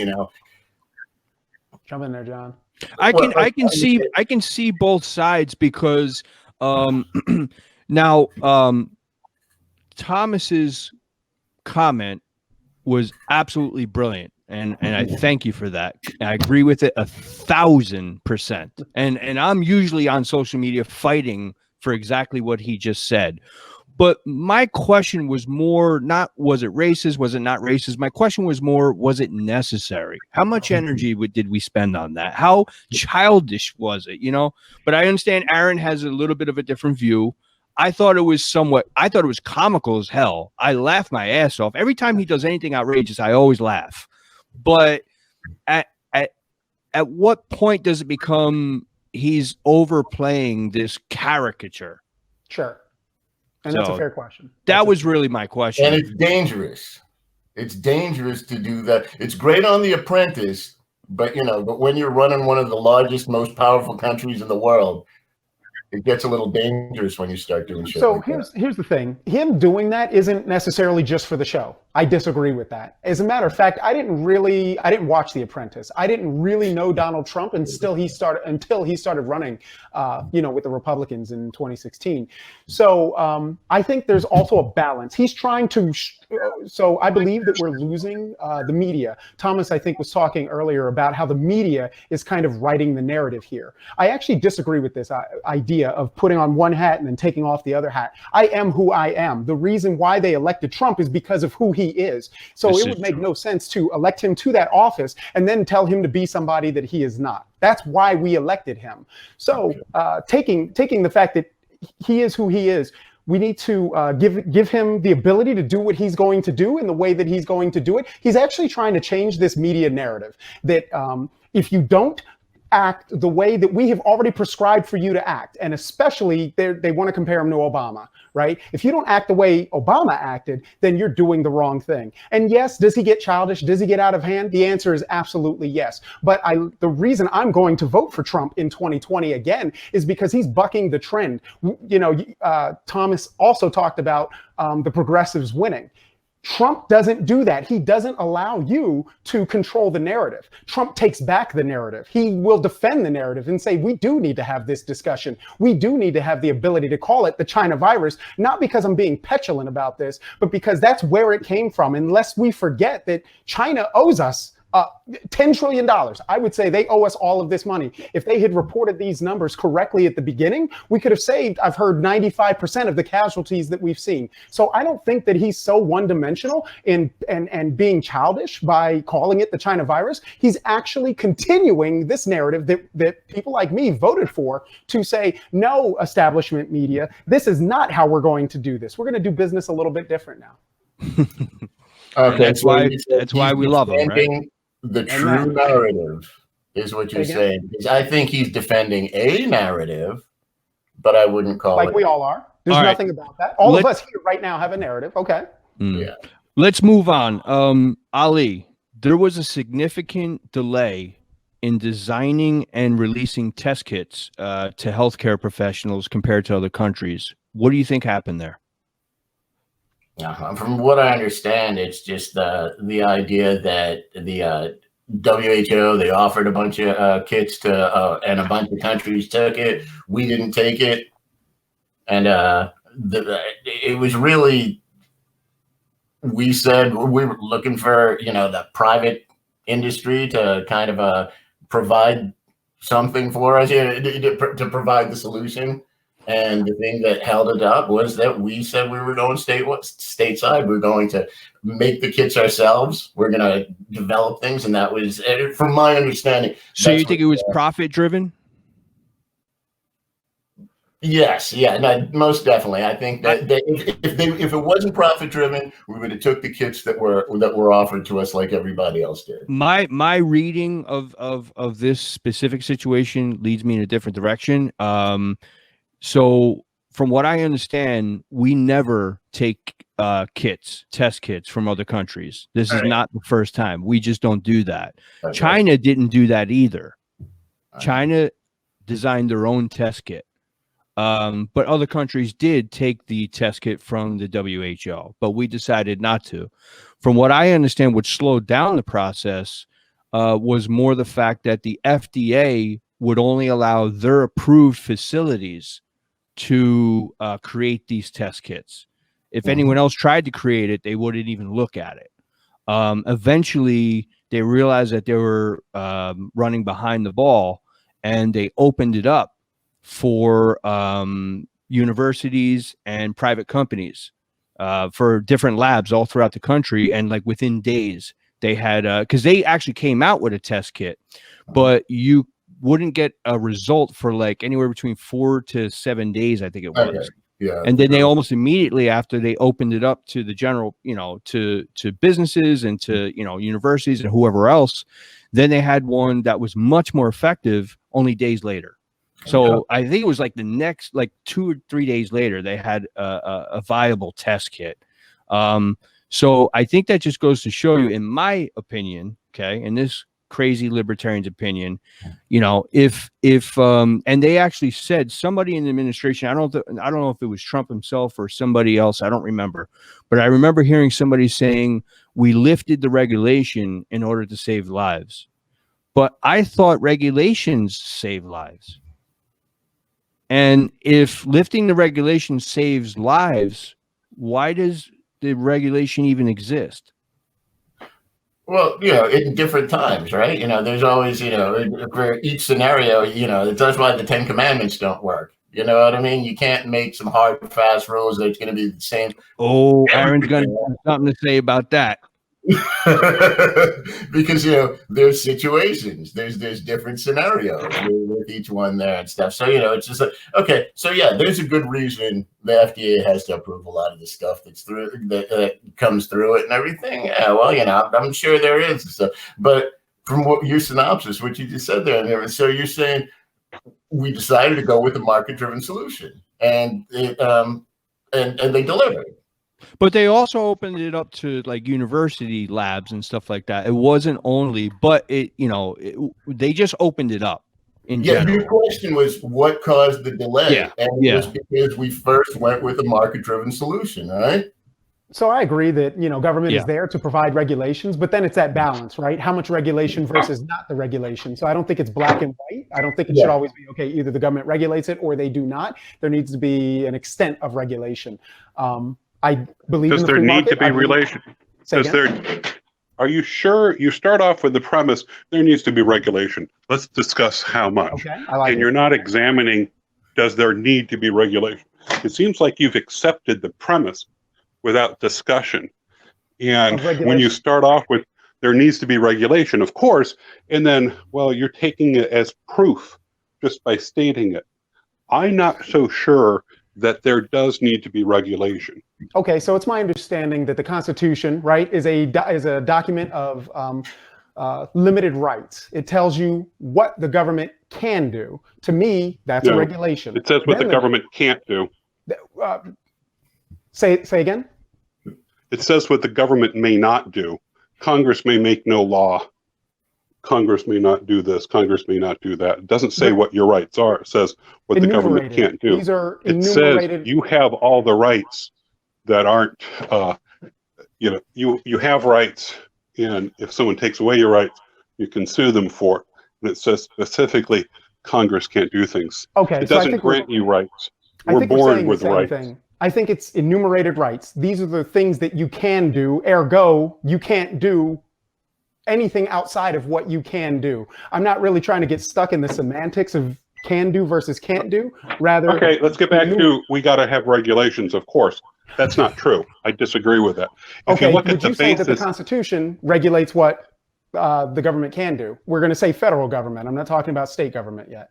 Jump in there, John. I can see both sides, because now Thomas's comment was absolutely brilliant. And I thank you for that. I agree with it 1,000%. And I'm usually on social media fighting for exactly what he just said. But my question was more not, was it racist? Was it not racist? My question was more, was it necessary? How much energy did we spend on that? How childish was it? But I understand Aaron has a little bit of a different view. I thought it was comical as hell. I laughed my ass off. Every time he does anything outrageous, I always laugh. But at what point does it become he's overplaying this caricature? Sure. And that's a fair question. That was really my question. And it's dangerous. It's dangerous to do that. It's great on The Apprentice, but when you're running one of the largest, most powerful countries in the world, it gets a little dangerous when you start doing shit. So here's the thing. Him doing that isn't necessarily just for the show. I disagree with that. As a matter of fact, I didn't watch The Apprentice. I didn't really know Donald Trump until he started running, with the Republicans in 2016. So I think there's also a balance. He's trying to. So I believe that we're losing the media. Thomas, I think, was talking earlier about how the media is kind of writing the narrative here. I actually disagree with this idea of putting on one hat and then taking off the other hat. I am who I am. The reason why they elected Trump is because of who he is. So it would make no sense to elect him to that office and then tell him to be somebody that he is not. That's why we elected him. So taking the fact that he is who he is, we need to give him the ability to do what he's going to do in the way that he's going to do it. He's actually trying to change this media narrative that if you don't act the way that we have already prescribed for you to act, and especially they want to compare him to Obama, right? If you don't act the way Obama acted, then you're doing the wrong thing. And yes, does he get childish? Does he get out of hand? The answer is absolutely yes. But the reason I'm going to vote for Trump in 2020 again is because he's bucking the trend. Thomas also talked about the progressives winning. Trump doesn't do that. He doesn't allow you to control the narrative. Trump takes back the narrative. He will defend the narrative and say, we do need to have this discussion. We do need to have the ability to call it the China virus, not because I'm being petulant about this, but because that's where it came from. Unless we forget that China owes us $10 trillion. I would say they owe us all of this money. If they had reported these numbers correctly at the beginning, we could have saved, I've heard, 95% of the casualties that we've seen. So I don't think that he's so one-dimensional and being childish by calling it the China virus. He's actually continuing this narrative that people like me voted for, to say, no, establishment media, this is not how we're going to do this. We're going to do business a little bit different now. Okay, That's so why. you said That's why he's we love him, right? defending the true narrative, is what you're Say saying. Because I think he's defending a narrative, but I wouldn't call Like it. we all are. There's All right. nothing about that. All of us here right now have a narrative. Okay. Yeah. Let's move on. Ali, there was a significant delay in designing and releasing test kits to healthcare professionals compared to other countries. What do you think happened there? From what I understand, it's just the idea that the WHO, they offered a bunch of kits to, and a bunch of countries took it. We didn't take it, and it was really. We said we were looking for the private industry to kind of provide something for us, to provide the solution. And the thing that held it up was that we said we were going stateside. We're going to make the kits ourselves. We're going to develop things. And that was, from my understanding. So you think it was profit driven? Yes. Yeah, no, most definitely. I think that if it wasn't profit driven, we would have took the kits that were offered to us like everybody else did. My reading of this specific situation leads me in a different direction. So from what I understand, we never take test kits from other countries. This is not the first time. We just don't do that. Okay. China didn't do that either. China designed their own test kit. But other countries did take the test kit from the WHO, but we decided not to. From what I understand, what slowed down the process was more the fact that the FDA would only allow their approved facilities to create these test kits. If anyone else tried to create it, they wouldn't even look at it. Eventually, they realized that they were running behind the ball, and they opened it up for universities and private companies for different labs all throughout the country. And like within days, they had because they actually came out with a test kit, but you wouldn't get a result for like anywhere between 4 to 7 days, I think it was. Okay. Yeah. And then they almost immediately after they opened it up to the general, to businesses and to, universities and whoever else, then they had one that was much more effective only days later. So I think it was like the next, like 2 or 3 days later, they had a viable test kit. So I think that just goes to show you, in my opinion, okay, in this crazy libertarian's opinion, if and they actually said, somebody in the administration, I don't know if it was Trump himself or somebody else, I don't remember, but I remember hearing somebody saying we lifted the regulation in order to save lives. But I thought regulations save lives. And if lifting the regulation saves lives, why does the regulation even exist? Well, in different times, right? There's always, for each scenario, that's why the 10 Commandments don't work. You know what I mean? You can't make some hard, fast rules that's going to be the same. Oh, Aaron's going to have something to say about that. Because there's situations, there's different scenarios with each one there and stuff. So it's just like, okay, so yeah, there's a good reason the FDA has to approve a lot of the stuff that's through that comes through it and everything. Yeah, well, I'm sure there is and stuff. But from what your synopsis, what you just said there, so you're saying we decided to go with a market-driven solution, and it, and they delivered. But they also opened it up to like university labs and stuff like that. It wasn't only, but they just opened it up in general. Your question was what caused the delay? Yeah. And it was because we first went with a market-driven solution, right? So I agree that, government is there to provide regulations, but then it's that balance, right? How much regulation versus not the regulation. So I don't think it's black and white. I don't think it should always be, okay, either the government regulates it or they do not. There needs to be an extent of regulation. I believe in the free market. Does there need to be relation? Are you sure? You start off with the premise, there needs to be regulation. Let's discuss how much. Okay, I like it. You're not examining, does there need to be regulation? It seems like you've accepted the premise without discussion. And when you start off with, there needs to be regulation, of course, and then, well, you're taking it as proof just by stating it. I'm not so sure that there does need to be regulation. Okay, so it's my understanding that the Constitution, right, is a document of limited rights. It tells you what the government can do. To me, that's a regulation. It says what the government can't do. Say again? It says what the government may not do. Congress may make no law. Congress may not do this. Congress may not do that. It doesn't say what your rights are. It says what the government can't do. These are it says you have all the rights that aren't, you have rights, and if someone takes away your rights, you can sue them for it. And it says specifically Congress can't do things. Okay, it doesn't grant you rights. We're born with rights. I think it's enumerated rights. These are the things that you can do, ergo, you can't do anything outside of what you can do. I'm not really trying to get stuck in the semantics of can do versus can't do. Rather, okay, let's get back to we got to have regulations, of course. That's not true. I disagree with that. If okay, you look would at the you say basis, that the Constitution regulates what the government can do? We're going to say federal government. I'm not talking about state government yet.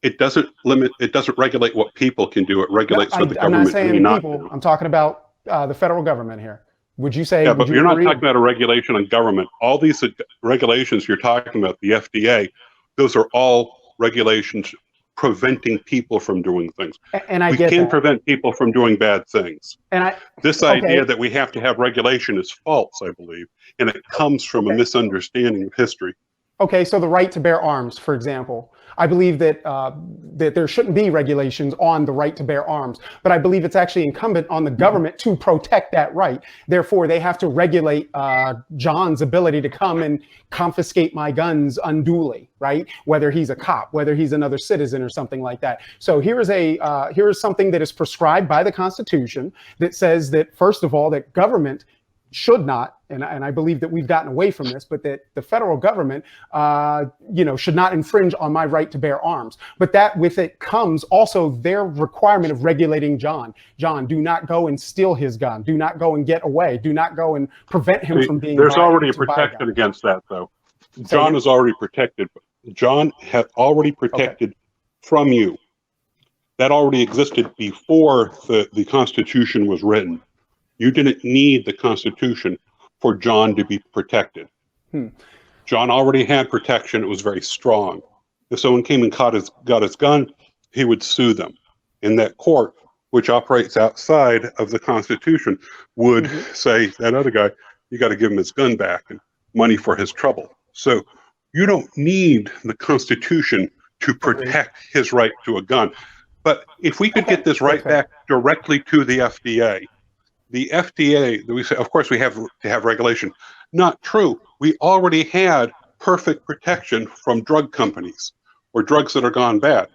It doesn't limit. It doesn't regulate what people can do. It regulates what the government I'm not saying may not people. do. I'm talking about the federal government here. Would you say? Yeah, but you're not agree? talking about a regulation on government. All these regulations you're talking about, the FDA, those are all regulations preventing people from doing things. And I we get can that. prevent people from doing bad things. And this idea that we have to have regulation is false, I believe, and it comes from a misunderstanding of history. Okay, so the right to bear arms, for example, I believe that that there shouldn't be regulations on the right to bear arms, but I believe it's actually incumbent on the government to protect that right. Therefore, they have to regulate John's ability to come and confiscate my guns unduly, right? Whether he's a cop, whether he's another citizen or something like that. So here is something that is prescribed by the Constitution that says that, first of all, that government should not, and I believe that we've gotten away from this, but that the federal government, should not infringe on my right to bear arms. But that with it comes also their requirement of regulating John. John, do not go and steal his gun. Do not go and get away. Do not go and prevent him from being. There's already a protection against that, though. John is already protected. John had already protected from you. That already existed before the Constitution was written. You didn't need the Constitution for John to be protected. John already had protection. It was very strong. If someone came and got his gun, he would sue them. And that court, which operates outside of the Constitution, would say, that other guy, you got to give him his gun back and money for his trouble. So you don't need the Constitution to protect his right to a gun. But if we could get this right back directly to the FDA, we say, of course, we have to have regulation. Not true. We already had perfect protection from drug companies or drugs that are gone bad.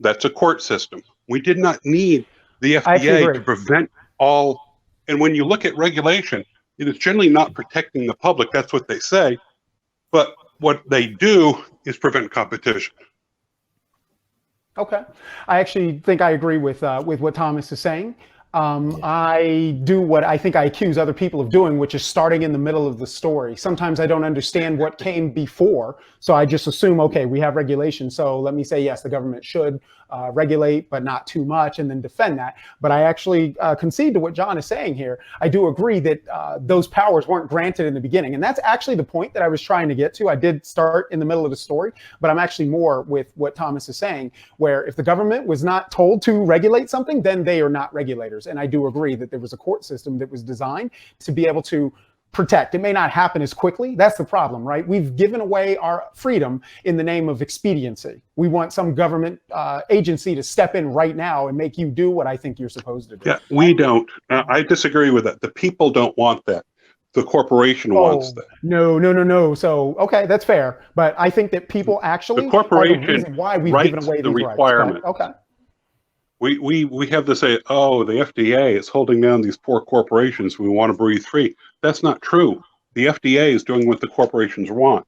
That's a court system. We did not need the FDA to prevent all. And when you look at regulation, it is generally not protecting the public. That's what they say. But what they do is prevent competition. Okay. I actually think I agree with what Thomas is saying. I do what I think I accuse other people of doing, which is starting in the middle of the story. Sometimes I don't understand what came before, so I just assume, okay, we have regulation, so let me say, yes, the government should regulate, but not too much, and then defend that. But I actually concede to what John is saying here. I do agree that those powers weren't granted in the beginning, and that's actually the point that I was trying to get to. I did start in the middle of the story, but I'm actually more with what Thomas is saying, where if the government was not told to regulate something, then they are not regulators. And I do agree that there was a court system that was designed to be able to protect. It may not happen as quickly. That's the problem, right? We've given away our freedom in the name of expediency. We want some government agency to step in right now and make you do what I think you're supposed to do. Yeah, we don't. I disagree with that. The people don't want that. The corporation wants that. No. So, okay, that's fair. But I think that people actually the corporation are the reason why we've given away the these requirement. rights. But, okay. We have to say, oh, the FDA is holding down these poor corporations. We want to breathe free. That's not true. The FDA is doing what the corporations want.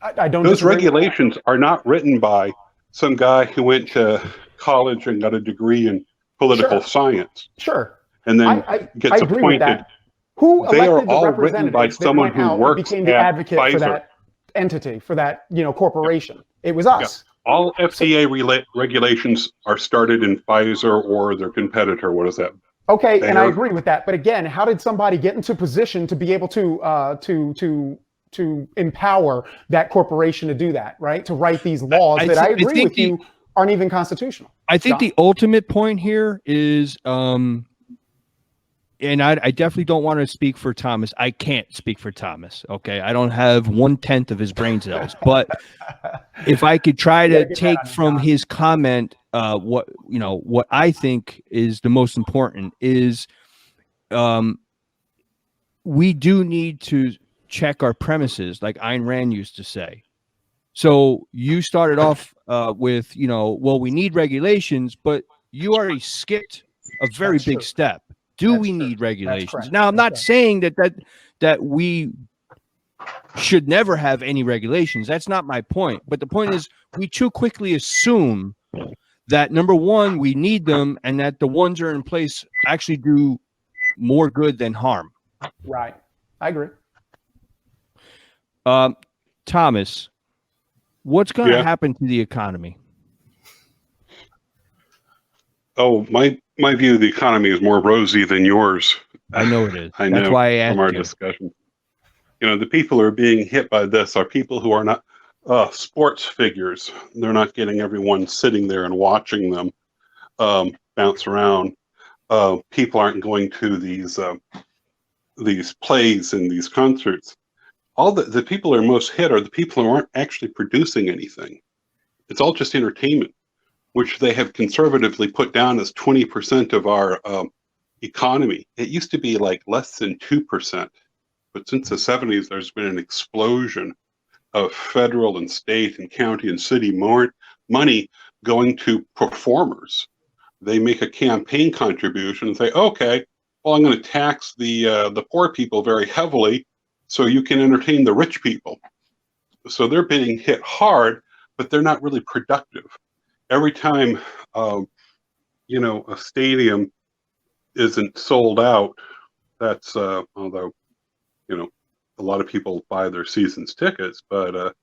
I don't. Those regulations are not written by some guy who went to college and got a degree in political science. Sure. And then gets appointed. Who they are elected the all written by someone who works became the at advocate Pfizer. for that entity, for that corporation? It was us. All FDA regulations are started in Pfizer or their competitor. What is that? Okay, and I Bayer? agree with that. But again, how did somebody get into position to be able to empower that corporation to do that, right? To write these laws that I agree with you aren't even constitutional. I think John? the ultimate point here is, and I definitely don't want to speak for Thomas. I can't speak for Thomas. Okay, I don't have 1/10 of his brain cells. But if I could try to take from his comment, what I think is the most important is, we do need to check our premises, like Ayn Rand used to say. So you started off with, well, we need regulations, but you already skipped a very big step. Do we need regulations? Now, I'm not saying that we should never have any regulations. That's not my point. But the point is, we too quickly assume that, number one, we need them, and that the ones that are in place actually do more good than harm. Right. I agree. Thomas, what's going to happen to the economy? Oh, my view of the economy is more rosy than yours. I know it is. I know. That's why I asked from our you. discussion. The people who are being hit by this are people who are not sports figures. They're not getting everyone sitting there and watching them bounce around. People aren't going to these plays and these concerts. All the people who are most hit are the people who aren't actually producing anything. It's all just entertainment, which they have conservatively put down as 20% of our economy. It used to be like less than 2%, but since the 70s, there's been an explosion of federal and state and county and city money going to performers. They make a campaign contribution and say, okay, well, I'm going to tax the poor people very heavily so you can entertain the rich people. So they're being hit hard, but they're not really productive. Every time, a stadium isn't sold out, that's, although, a lot of people buy their season's tickets, but,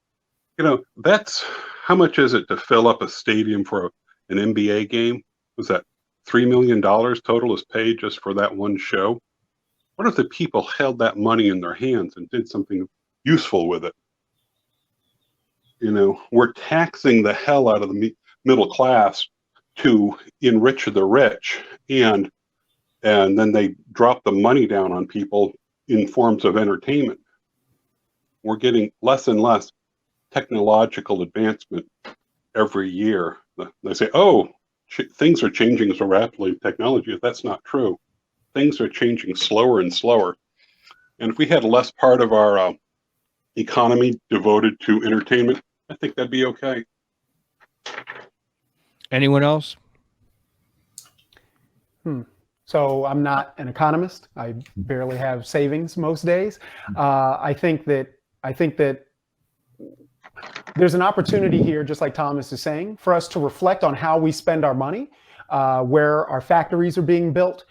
that's, how much is it to fill up a stadium for an NBA game? Was that $3 million total is paid just for that one show? What if the people held that money in their hands and did something useful with it? We're taxing the hell out of the middle class to enrich the rich, and then they drop the money down on people in forms of entertainment. We're getting less and less technological advancement every year. They say, oh, things are changing so rapidly in technology. That's not true. Things are changing slower and slower. And if we had less part of our economy devoted to entertainment, I think that'd be okay. Anyone else? So I'm not an economist. I barely have savings most days. I think that there's an opportunity here, just like Thomas is saying, for us to reflect on how we spend our money, where our factories are being built,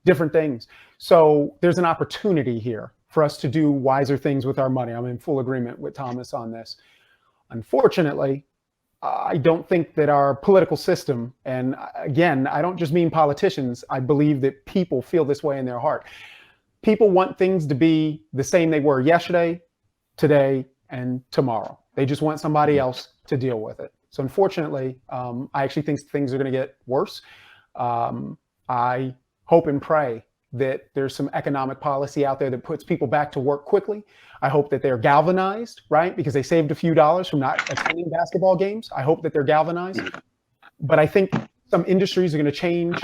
different things. So there's an opportunity here for us to do wiser things with our money. I'm in full agreement with Thomas on this. Unfortunately, I don't think that our political system, and again, I don't just mean politicians, I believe that people feel this way in their heart. People want things to be the same they were yesterday, today, and tomorrow. They just want somebody else to deal with it. So unfortunately, I actually think things are going to get worse. I hope and pray that there's some economic policy out there that puts people back to work quickly. I hope that they're galvanized, right? Because they saved a few dollars from not attending basketball games. I hope that they're galvanized. But I think some industries are going to change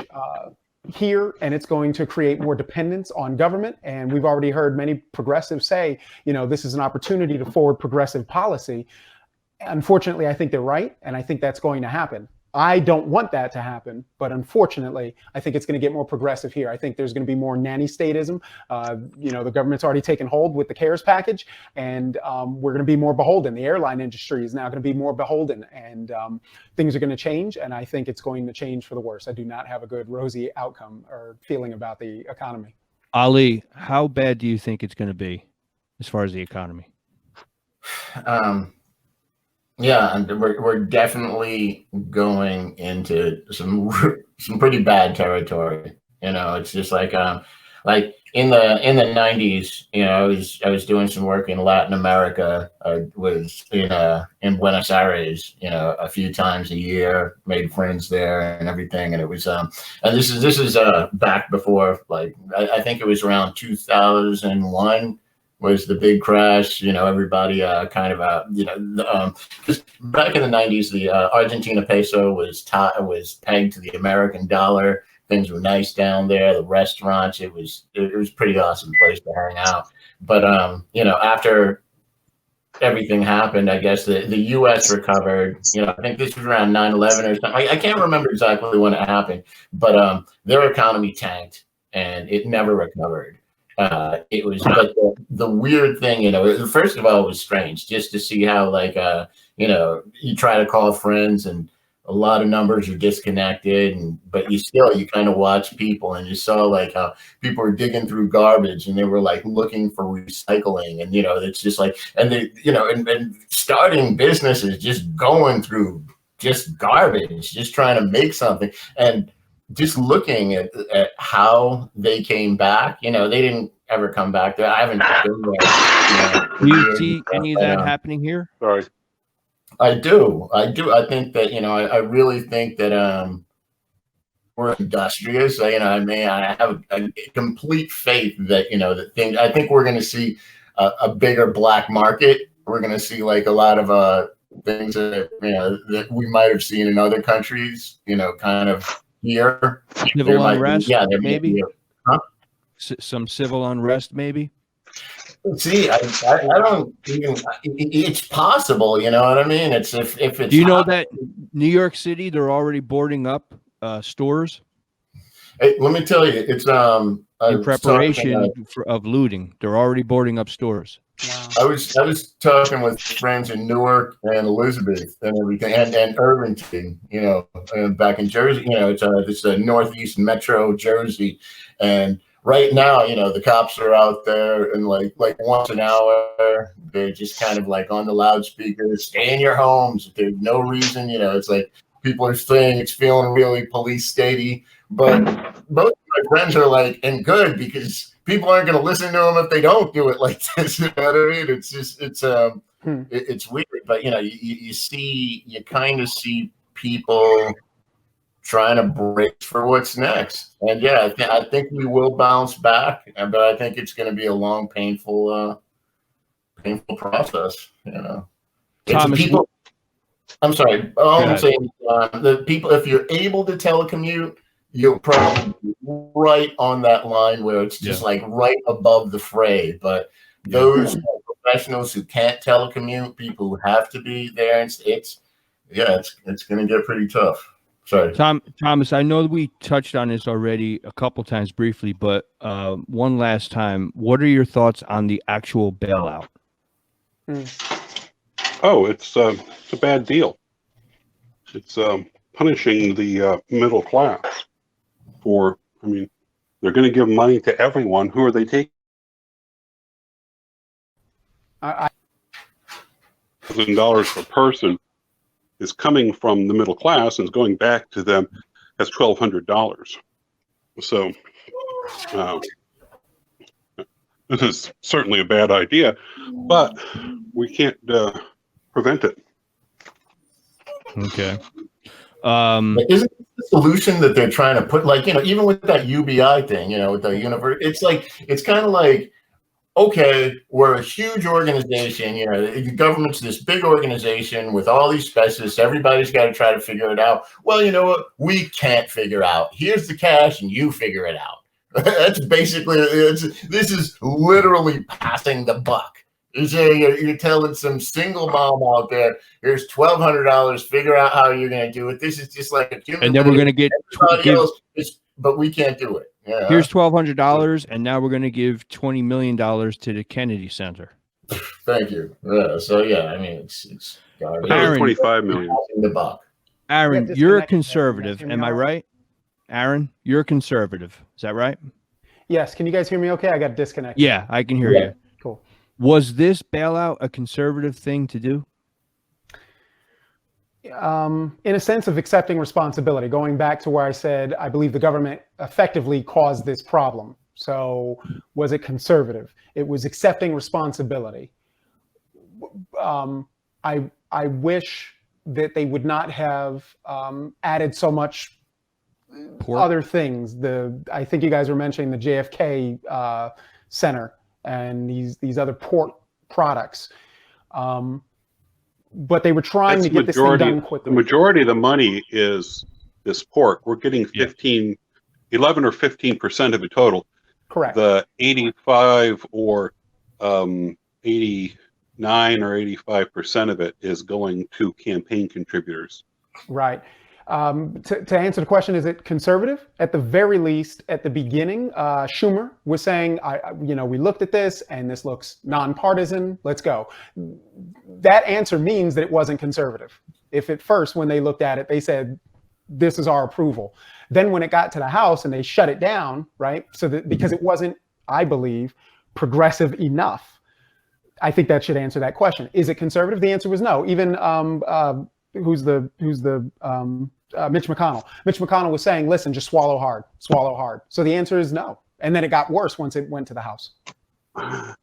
here, and it's going to create more dependence on government. And we've already heard many progressives say, this is an opportunity to forward progressive policy. Unfortunately, I think they're right, and I think that's going to happen. I don't want that to happen, but unfortunately, I think it's going to get more progressive here. I think there's going to be more nanny statism. The government's already taken hold with the CARES package, and we're going to be more beholden. The airline industry is now going to be more beholden, and things are going to change, and I think it's going to change for the worse. I do not have a good rosy outcome or feeling about the economy. Ali, how bad do you think it's going to be as far as the economy? Yeah, and we're definitely going into some pretty bad territory. It's just like in the 90s. I was doing some work in Latin America. I was in Buenos Aires, a few times a year, made friends there and everything. And it was and this is back before, like, I think it was around 2001 was the big crash. Everybody kind of because back in the 90s, the Argentina peso was pegged to the American dollar. Things were nice down there. The restaurants, it was pretty awesome place to hang out. But after everything happened, I guess the U.S. recovered. I think this was around 9/11 or something. I can't remember exactly when it happened, but their economy tanked and it never recovered. It was, but the weird thing, first of all, it was strange just to see how, like, you try to call friends and a lot of numbers are disconnected, but you kind of watch people, and you saw like how people were digging through garbage and they were like looking for recycling, and it's just like, and they, and starting businesses just going through just garbage, just trying to make something, and just looking at how they came back. They didn't ever come back there. I haven't been there. Do you see any of that happening here? Sorry. I do. I think that, I really think that we're industrious. I have a complete faith that, I think we're going to see a bigger black market. We're going to see like a lot of things that, that we might have seen in other countries, kind of here. Civil unrest, maybe. Huh? Some civil unrest, maybe. See, I don't even. It's possible, you know what I mean. It's if it's. Do you know that New York City, they're already boarding up stores? Hey, let me tell you, it's in preparation of looting. They're already boarding up stores. Wow. I was talking with friends in Newark and Elizabeth and everything, and Irvington, and back in Jersey. It's a northeast metro Jersey, and right now, the cops are out there, and like once an hour, they're just kind of like on the loudspeakers, stay in your homes. There's no reason, it's like people are saying it's feeling really police statey, but most of my friends are like, and good, because people aren't going to listen to them if they don't do it like this. You know what I mean? It's just, it's weird, but you kind of see people trying to brace for what's next. And yeah, I think we will bounce back, but I think it's going to be a long, painful process. Thomas, people. I'm sorry. All I'm saying, the people, if you're able to telecommute, you're probably right on that line where it's just like right above the fray. But those professionals who can't telecommute, people who have to be there, it's going to get pretty tough. Sorry, Thomas, I know we touched on this already a couple times briefly, but one last time, what are your thoughts on the actual bailout? Oh, it's a bad deal. It's punishing the middle class for, they're going to give money to everyone. Who are they taking? $1,000 per person is coming from the middle class and is going back to them as $1,200. So this is certainly a bad idea, but we can't prevent it. Okay. Isn't this the solution that they're trying to put, like, even with that UBI thing, with the universe, it's kind of like, okay, we're a huge organization, the government's this big organization with all these specialists, everybody's got to try to figure it out. Well, you know what? We can't figure out. Here's the cash and you figure it out. That's basically, this is literally passing the buck. You're telling some single mom out there, here's $1,200, figure out how you're going to do it. This is just like a human. And then we're going to get, but we can't do it. Yeah. Here's $1,200, and now we're going to give $20 million to the Kennedy Center. Thank you. Yeah, so yeah, it's Aaron, 25 million. The buck. Aaron, you're a conservative. Am I right? Aaron, you're a conservative. Is that right? Yes. Can you guys hear me okay? I got disconnected. Yeah, I can hear you. Cool. Was this bailout a conservative thing to do? in a sense of accepting responsibility, going back to where I said, I believe the government effectively caused this problem. So was it conservative? It was accepting responsibility. I wish that they would not have added so much other things. I think you guys were mentioning the JFK Center and these other pork products. But they were trying to get this thing done quickly. The majority of the money is this pork. We're getting 11 or 15% of it total. Correct. The 85 or 89 or 85% of it is going to campaign contributors. Right. To answer the question, is it conservative? At the very least, at the beginning, Schumer was saying, we looked at this and this looks nonpartisan. Let's go. That answer means that it wasn't conservative. If at first, when they looked at it, they said, this is our approval. Then when it got to the House and they shut it down, right? So that because it wasn't, I believe, progressive enough. I think that should answer that question. Is it conservative? The answer was no. Even Mitch McConnell. Mitch McConnell was saying, listen, just swallow hard, swallow hard. So the answer is no. And then it got worse once it went to the House. All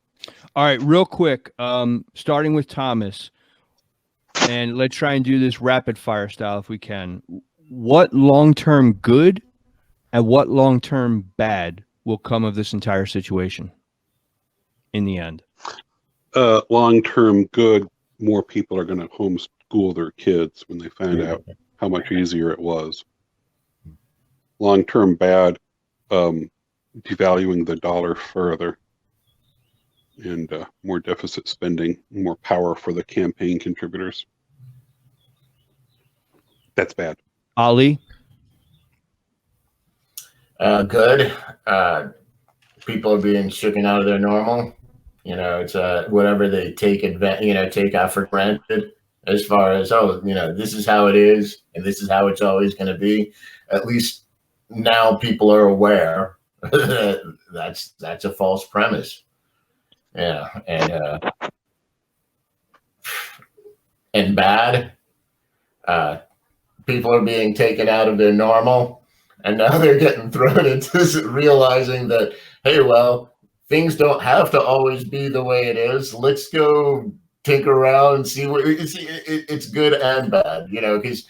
right, real quick, starting with Thomas, and let's try and do this rapid fire style if we can. What long-term good and what long-term bad will come of this entire situation in the end? Long-term good, more people are going to homeschool their kids when they find out how much easier it was. Long-term bad, devaluing the dollar further and more deficit spending, more power for the campaign contributors. That's bad. Ali? Good. People are being shooken out of their normal. It's whatever they take out for granted. As far as, this is how it is, and this is how it's always going to be. At least now people are aware that that's a false premise. Yeah, and bad. People are being taken out of their normal, and now they're getting thrown into realizing that, hey, well, things don't have to always be the way it is. Let's go tinker around and see what it's good and bad, because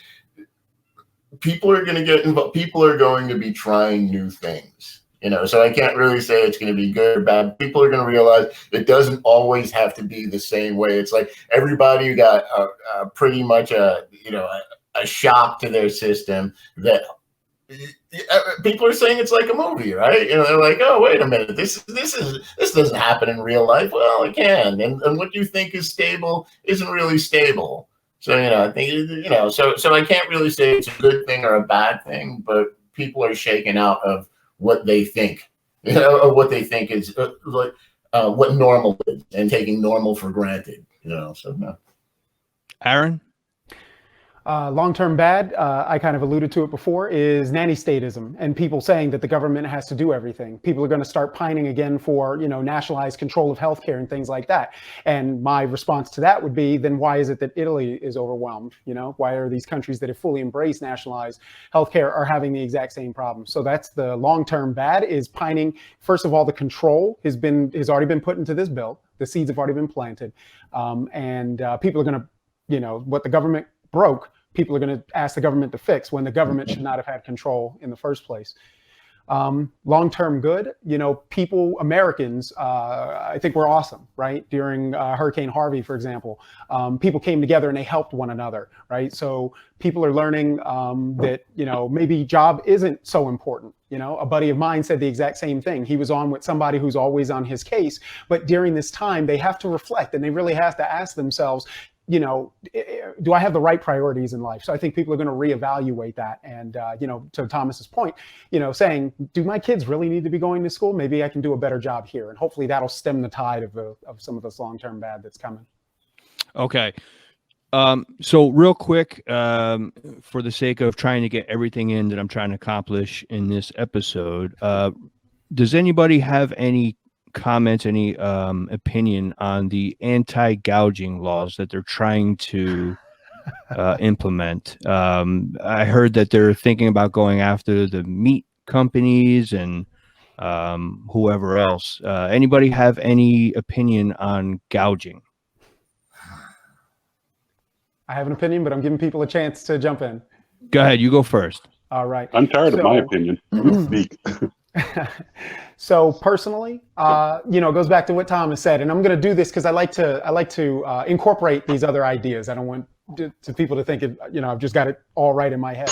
people are going to get involved. People are going to be trying new things, so I can't really say it's going to be good or bad. People are going to realize it doesn't always have to be the same way. It's like everybody got pretty much a shock to their system that people are saying it's like a movie, right? They're like, oh, wait a minute, this doesn't happen in real life. Well, it can, and what you think is stable isn't really stable. So I think so I can't really say it's a good thing or a bad thing, but people are shaken out of what they think, or what they think is what normal is, and taking normal for granted. So no. Aaron? Long-term bad, I kind of alluded to it before, is nanny statism and people saying that the government has to do everything. People are going to start pining again for, nationalized control of healthcare and things like that. And my response to that would be, then why is it that Italy is overwhelmed? Why are these countries that have fully embraced nationalized healthcare are having the exact same problem? So that's the long-term bad, is pining. First of all, the control has already been put into this bill. The seeds have already been planted. And people are going to, what the government broke, people are going to ask the government to fix, when the government should not have had control in the first place. Long-term good, people, Americans, I think we're awesome, right? During Hurricane Harvey, for example, people came together and they helped one another, right? So people are learning that, maybe job isn't so important. A buddy of mine said the exact same thing. He was on with somebody who's always on his case, but during this time, they have to reflect and they really have to ask themselves, do I have the right priorities in life? So I think people are going to reevaluate that. And, to Thomas's point, saying, do my kids really need to be going to school? Maybe I can do a better job here. And hopefully that'll stem the tide of some of this long-term bad that's coming. Okay. So real quick, for the sake of trying to get everything in that I'm trying to accomplish in this episode, does anybody have any comments, any opinion on the anti-gouging laws that they're trying to implement. I heard that they're thinking about going after the meat companies and whoever else. Anybody have any opinion on gouging? I have an opinion, but I'm giving people a chance to jump in. Go ahead. You go first. All right. I'm tired of my opinion. Speak. So personally, it goes back to what Thomas said, and I'm going to do this because I like to incorporate these other ideas. I don't want to people to think I've just got it all right in my head.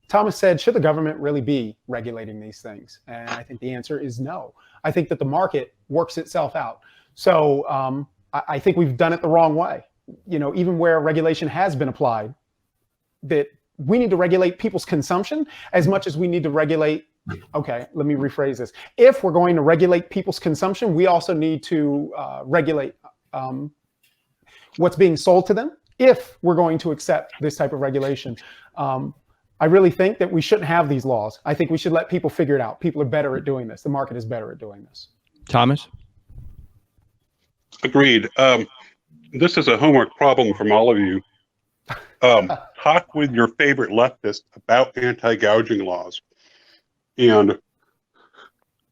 Thomas said, should the government really be regulating these things? And I think the answer is no. I think that the market works itself out. So I think we've done it the wrong way. Even where regulation has been applied, that we need to regulate people's consumption as much as we need to regulate. Okay, let me rephrase this. If we're going to regulate people's consumption, we also need to regulate what's being sold to them if we're going to accept this type of regulation. I really think that we shouldn't have these laws. I think we should let people figure it out. People are better at doing this. The market is better at doing this. Thomas? Agreed. This is a homework problem from all of you. Talk with your favorite leftist about anti-gouging laws and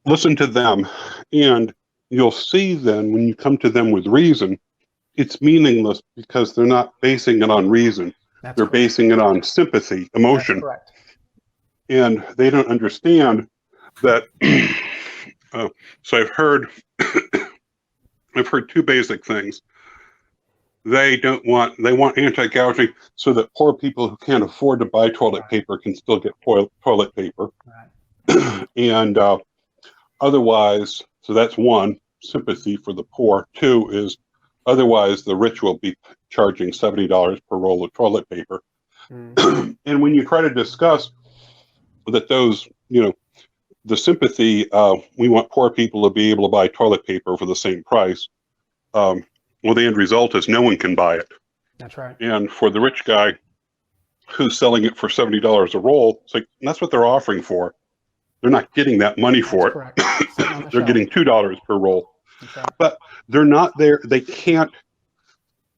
listen to them. And you'll see then when you come to them with reason, it's meaningless because they're not basing it on reason. They're basing it on sympathy, emotion. That's correct. And they don't understand that. So I've heard two basic things. They want anti-gouging so that poor people who can't afford to buy toilet paper can still get toilet paper. Right. And otherwise, so that's one, sympathy for the poor. Two is otherwise the rich will be charging $70 per roll of toilet paper. Mm. And when you try to discuss that those, the sympathy, we want poor people to be able to buy toilet paper for the same price. Well, the end result is no one can buy it. That's right. And for the rich guy who's selling it for $70 a roll, it's like, that's what they're offering for. They're not getting that money for it. They're getting $2 per roll. Okay. But they're not there. They can't.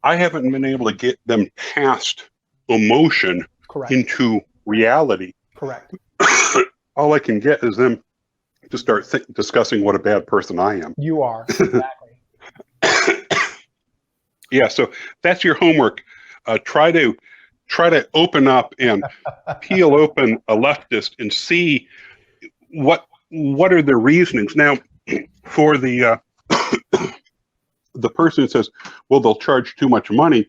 I haven't been able to get them past emotion into reality. Correct. All I can get is them to start discussing what a bad person I am. You are. Exactly. Yeah. So that's your homework. Try to open up and peel open a leftist and see what are their reasonings. Now, for the the person who says, well, they'll charge too much money,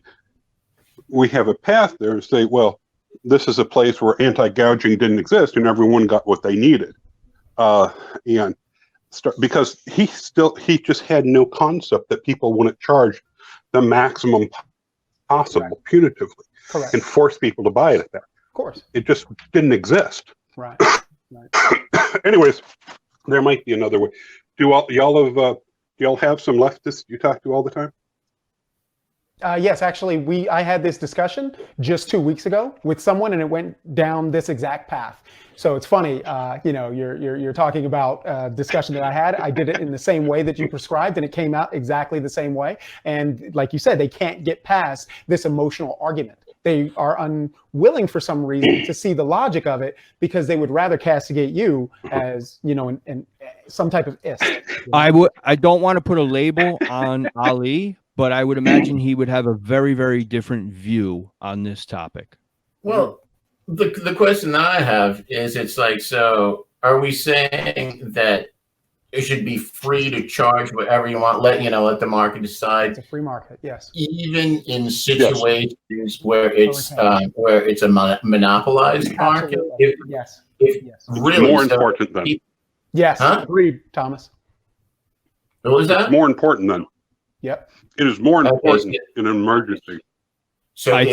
we have a path there and say, well, this is a place where anti-gouging didn't exist and everyone got what they needed. Because he just had no concept that people wouldn't charge the maximum possible punitively and force people to buy it at that. Of course. It just didn't exist. Right. Anyways, there might be another way. Do y'all have some leftists you talk to all the time? Yes, actually, I had this discussion just 2 weeks ago with someone, and it went down this exact path. So it's funny, you're talking about a discussion that I had. I did it in the same way that you prescribed, and it came out exactly the same way. And like you said, they can't get past this emotional argument. They are unwilling for some reason to see the logic of it because they would rather castigate you as, in some type of ist. I don't want to put a label on Ali, but I would imagine he would have a very, very different view on this topic. Well, the question that I have is, it's like, so are we saying that it should be free to charge whatever you want, let the market decide? It's a free market, yes. Even in situations where it's a monopolized market? Yes. Really, more important than. Yes, agreed, Thomas. What was that? It's more important than. Yep. It is more important in an emergency. So I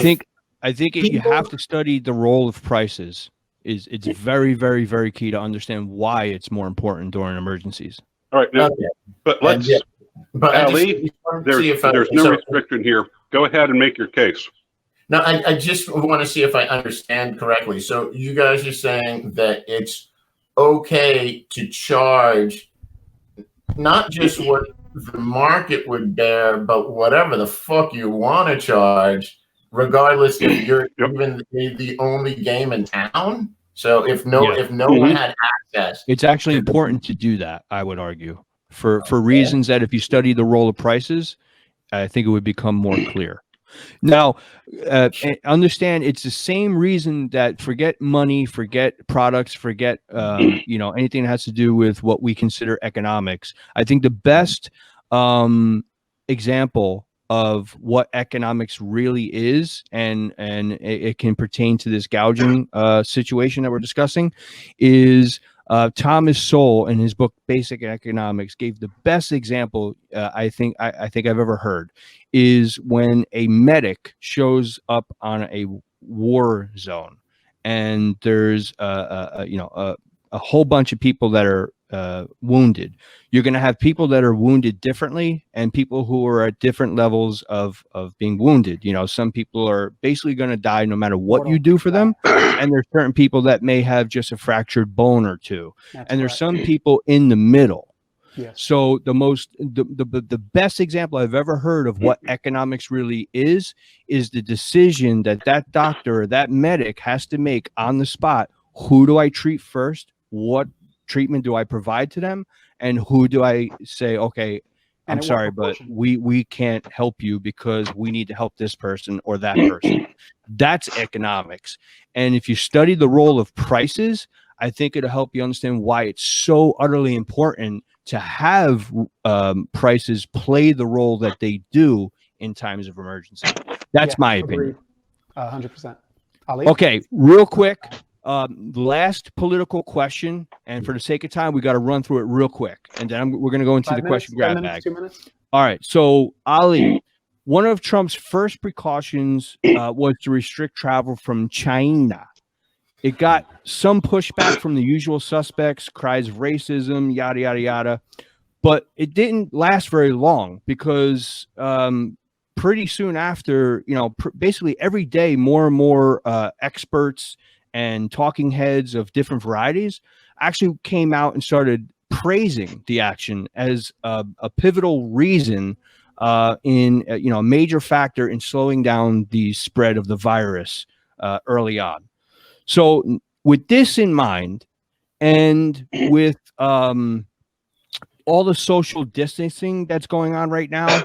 think you have to study the role of prices. It's very, very, very key to understand why it's more important during emergencies. All right, now, but let's. But Ali, there's no restriction here. Go ahead and make your case. No, I just want to see if I understand correctly. So you guys are saying that it's okay to charge not just what the market would bear, but whatever the fuck you want to charge, regardless if you're Yep. even the only game in town. So if no Mm-hmm. one had access, It's actually to the- important to do that, I would argue, for reasons that if you study the role of prices, I think it would become more clear. Now, understand it's the same reason that forget money, forget products, forget anything that has to do with what we consider economics. I think the best example of what economics really is, and it can pertain to this gouging situation that we're discussing, is Thomas Sowell in his book Basic Economics gave the best example I think I've ever heard, is when a medic shows up on a war zone and there's a whole bunch of people that are wounded. You're going to have people that are wounded differently and people who are at different levels of being wounded. Some people are basically going to die no matter what you do for them. And there's certain people that may have just a fractured bone or two. And there's some people in the middle. Yes. So the best example I've ever heard of what economics really is the decision that doctor or that medic has to make on the spot. Who do I treat first? What treatment do I provide to them? And who do I say, okay, I'm sorry, but we can't help you because we need to help this person or that person. That's economics. And if you study the role of prices, I think it'll help you understand why it's so utterly important to have prices play the role that they do in times of emergency. That's my opinion. 100%. Ali? Okay, real quick. Last political question, and for the sake of time, we got to run through it real quick, and then we're going to go into the question grab bag. 2 minutes. All right. So, Ali, one of Trump's first precautions was to restrict travel from China. It got some pushback from the usual suspects, cries of racism, yada, yada, yada. But it didn't last very long because pretty soon after, basically every day, more and more experts and talking heads of different varieties actually came out and started praising the action as a pivotal reason in a major factor in slowing down the spread of the virus early on. So with this in mind, and with all the social distancing that's going on right now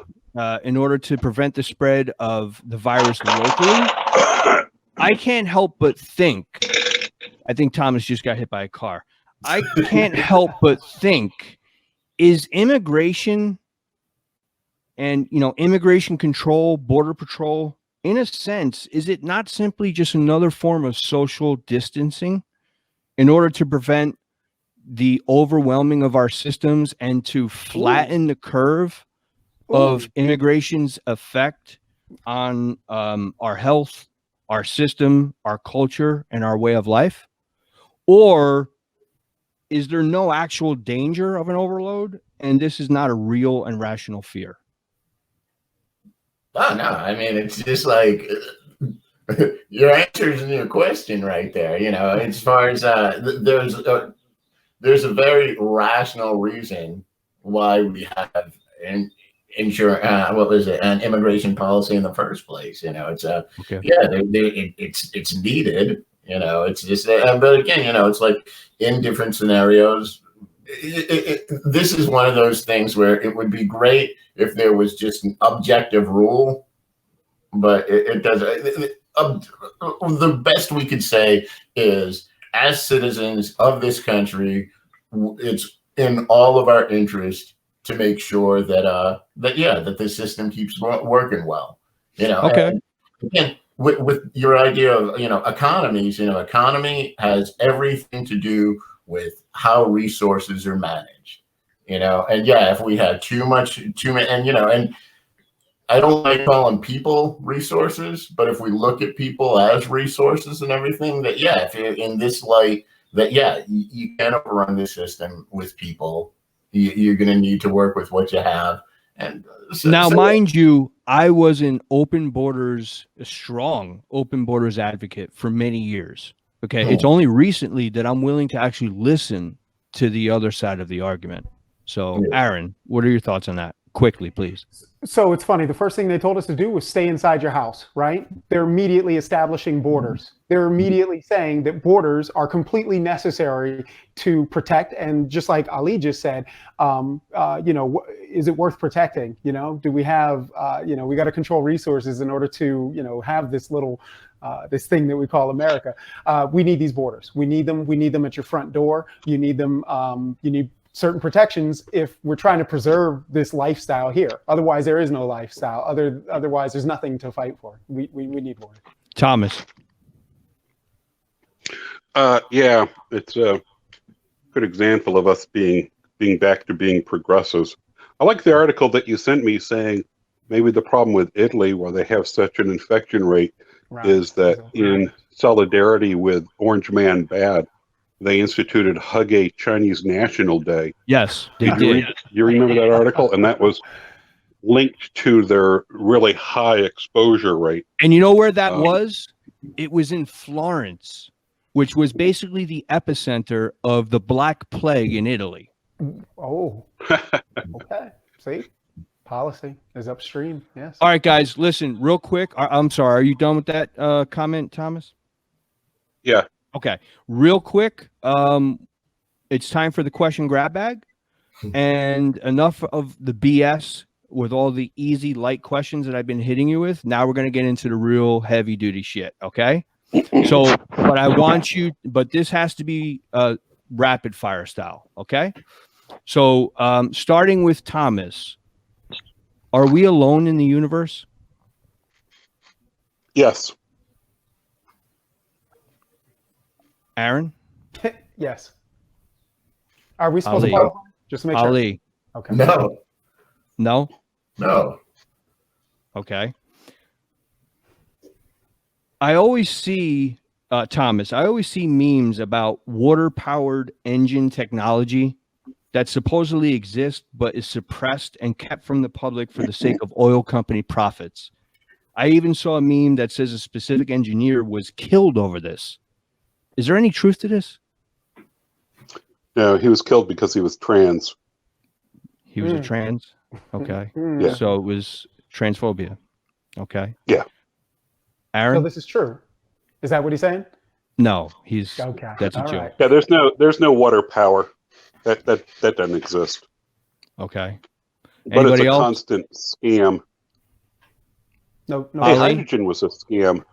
in order to prevent the spread of the virus locally, I can't help but think, I think Thomas just got hit by a car. I can't help but think, is immigration and, immigration control, border patrol, in a sense, is it not simply just another form of social distancing in order to prevent the overwhelming of our systems and to flatten the curve of immigration's effect on our health, our system, our culture, and our way of life? Or is there no actual danger of an overload, and this is not a real and rational fear? Oh, no. I mean, it's just like your answers in your question right there. As far as there's a very rational reason why we have an immigration policy in the first place. It's Okay. it's needed. It's just, but again, it's like in different scenarios. This is one of those things where it would be great if there was just an objective rule, but it doesn't. The best we could say is, as citizens of this country, it's in all of our interest to make sure that the system keeps working well. Okay. And again, with your idea of economies, economy has everything to do with how resources are managed. And if we have too many, and I don't like calling people resources, but if we look at people as resources and everything, that if you're in this light, that you can't overrun the system with people. You're going to need to work with what you have. And mind you, I was a strong open borders advocate for many years. Okay. It's only recently that I'm willing to actually listen to the other side of the argument. So, Aaron, what are your thoughts on that? quickly, please. So it's funny. The first thing they told us to do was stay inside your house, right? They're immediately establishing borders. They're immediately saying that borders are completely necessary to protect. And just like Ali just said, is it worth protecting? Do we have, we got to control resources in order to, have this little, this thing that we call America. We need these borders. We need them. We need them at your front door. You need them. You need certain protections if we're trying to preserve this lifestyle here. Otherwise, there is no lifestyle. Otherwise, there's nothing to fight for. We need more. Thomas. Yeah, it's a good example of us being back to being progressives. I like the article that you sent me saying maybe the problem with Italy, where they have such an infection rate, is that in solidarity with Orange Man Bad, they instituted Hug a Chinese National Day. Yes, they did. You remember that article? And that was linked to their really high exposure rate. And you know where that was? It was in Florence, which was basically the epicenter of the Black Plague in Italy. Oh, okay. See, policy is upstream. Yes. All right, guys, listen real quick. I'm sorry. Are you done with that comment, Thomas? Yeah. Okay, real quick. It's time for the question grab bag, and enough of the BS with all the easy, light questions that I've been hitting you with. Now we're going to get into the real heavy duty shit. Okay. So, but I want you, but this has to be rapid fire style. Okay. So, starting with Thomas, are we alone in the universe? Yes. Aaron? Yes. Are we supposed Ali. to follow? Just to make sure. Ali? Okay. No. No? No. Okay. I always see, Thomas, I always see memes about water-powered engine technology that supposedly exists but is suppressed and kept from the public for the sake of oil company profits. I even saw a meme that says a specific engineer was killed over this. Is there any truth to this? No, he was killed because he was trans. He was a trans? Okay. Yeah. So it was transphobia. Okay. Yeah. Aaron? So this is true. Is that what he's saying? No, he's Okay. that's a All joke. right. Yeah, there's no water power. That doesn't exist. Okay. But Anybody it's a else? constant scam. No. Hey, Ali? hydrogen was a scam.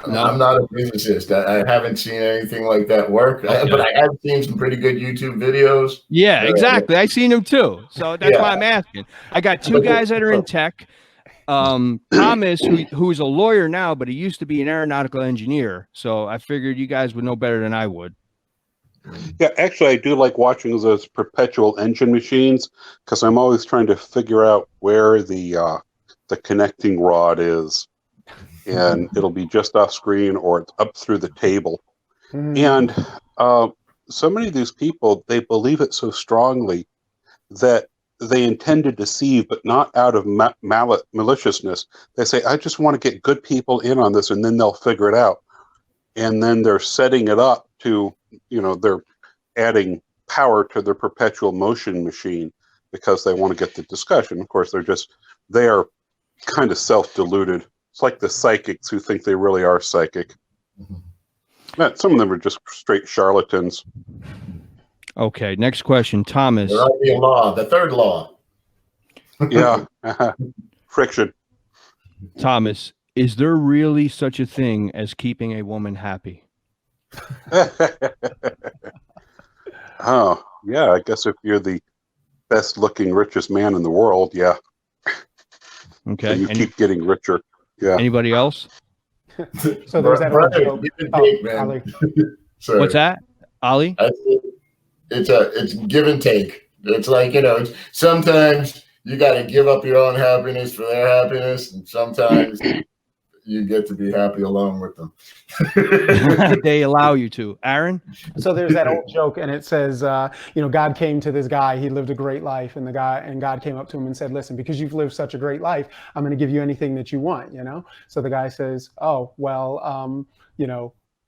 I'm not a physicist. I haven't seen anything like that work, but I have seen some pretty good YouTube videos. Yeah, exactly. I seen him too. So that's Yeah. why I'm asking. I got two guys that are in tech. Thomas, who's a lawyer now, but he used to be an aeronautical engineer. So I figured you guys would know better than I would. Yeah, actually, I do like watching those perpetual engine machines because I'm always trying to figure out where the connecting rod is, and it'll be just off screen or it's up through the table. And so many of these people, they believe it so strongly that they intend to deceive, but not out of maliciousness. They say, I just want to get good people in on this, and then they'll figure it out. And then they're setting it up to, they're adding power to their perpetual motion machine because they want to get the discussion. Of course, they are kind of self-deluded. It's like the psychics who think they really are psychic. Some of them are just straight charlatans. Okay, next question, Thomas. There ought to be a law, the third law. Yeah, friction. Thomas, is there really such a thing as keeping a woman happy? Oh, yeah, I guess if you're the best looking, richest man in the world, yeah. Okay. And you keep getting richer. Yeah. Anybody else? So there's that old joke. Give and take, man. Ali. Sorry. What's that? Ali? It's give and take. It's like, sometimes you got to give up your own happiness for their happiness, and sometimes you get to be happy alone with them. They allow you to. Aaron? So there's that old joke, and it says, God came to this guy. He lived a great life, and God came up to him and said, "Listen, because you've lived such a great life, I'm going to give you anything that you want." So the guy says, "Oh, well,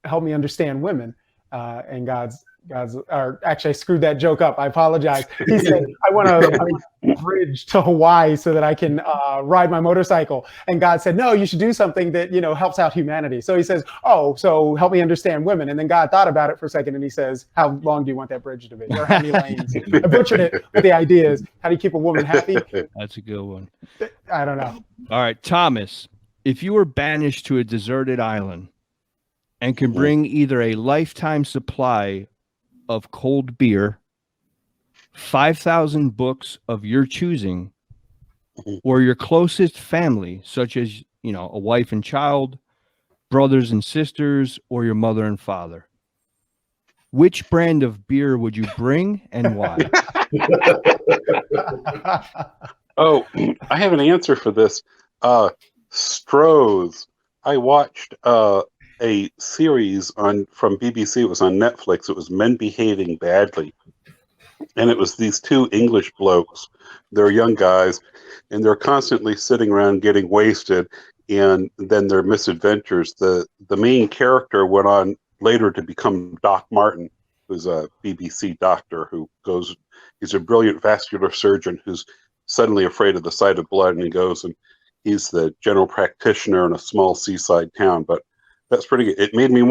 help me understand women." And God's or actually I screwed that joke up. I apologize. He said, I want a bridge to Hawaii so that I can ride my motorcycle. And God said, no, you should do something that, helps out humanity. So he says, oh, so help me understand women. And then God thought about it for a second and he says, how long do you want that bridge to be? Or how many lanes? I butchered it, but the idea is, how do you keep a woman happy? That's a good one. I don't know. All right, Thomas, if you were banished to a deserted island and can bring either a lifetime supply of cold beer, 5,000 books of your choosing, or your closest family, such as, a wife and child, brothers and sisters, or your mother and father, which brand of beer would you bring and why? Oh, I have an answer for this. Stroh's. I watched a series from BBC. It was on Netflix. It was Men Behaving Badly. And it was these two English blokes. They're young guys, and they're constantly sitting around getting wasted, and then their misadventures. The main character went on later to become Doc Martin, who's a BBC doctor he's a brilliant vascular surgeon who's suddenly afraid of the sight of blood, and he goes and he's the general practitioner in a small seaside town. But that's pretty good. It made me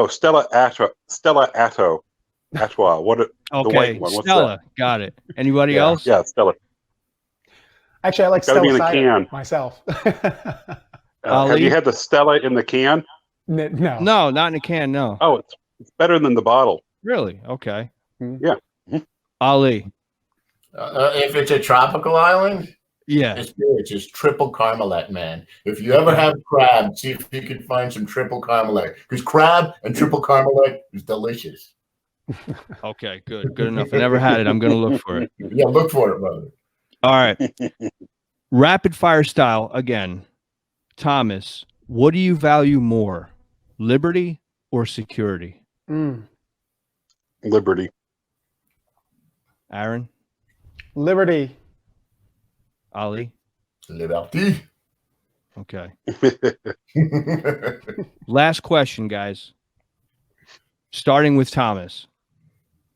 Stella Atto. What? Okay, the white one. What's Stella. that? Got it. Anybody else? Yeah, Stella. Actually, I like Gotta be in Stella a cider can. myself. Have you had the Stella in the can? No. No, not in a can. No. Oh, it's better than the bottle. Really? Okay. Yeah. Ali. If it's a tropical island, Yeah. it's just triple Carmelet, man. If you ever have crab, see if you can find some triple Carmelet, because crab and triple Carmelet is delicious. Okay, good enough. I never had it. I'm going to look for it. Yeah, look for it, brother. All right. Rapid fire style again. Thomas, what do you value more, liberty or security? Liberty. Aaron? Liberty. Ali? Liberty. Okay. Last question, guys. Starting with Thomas.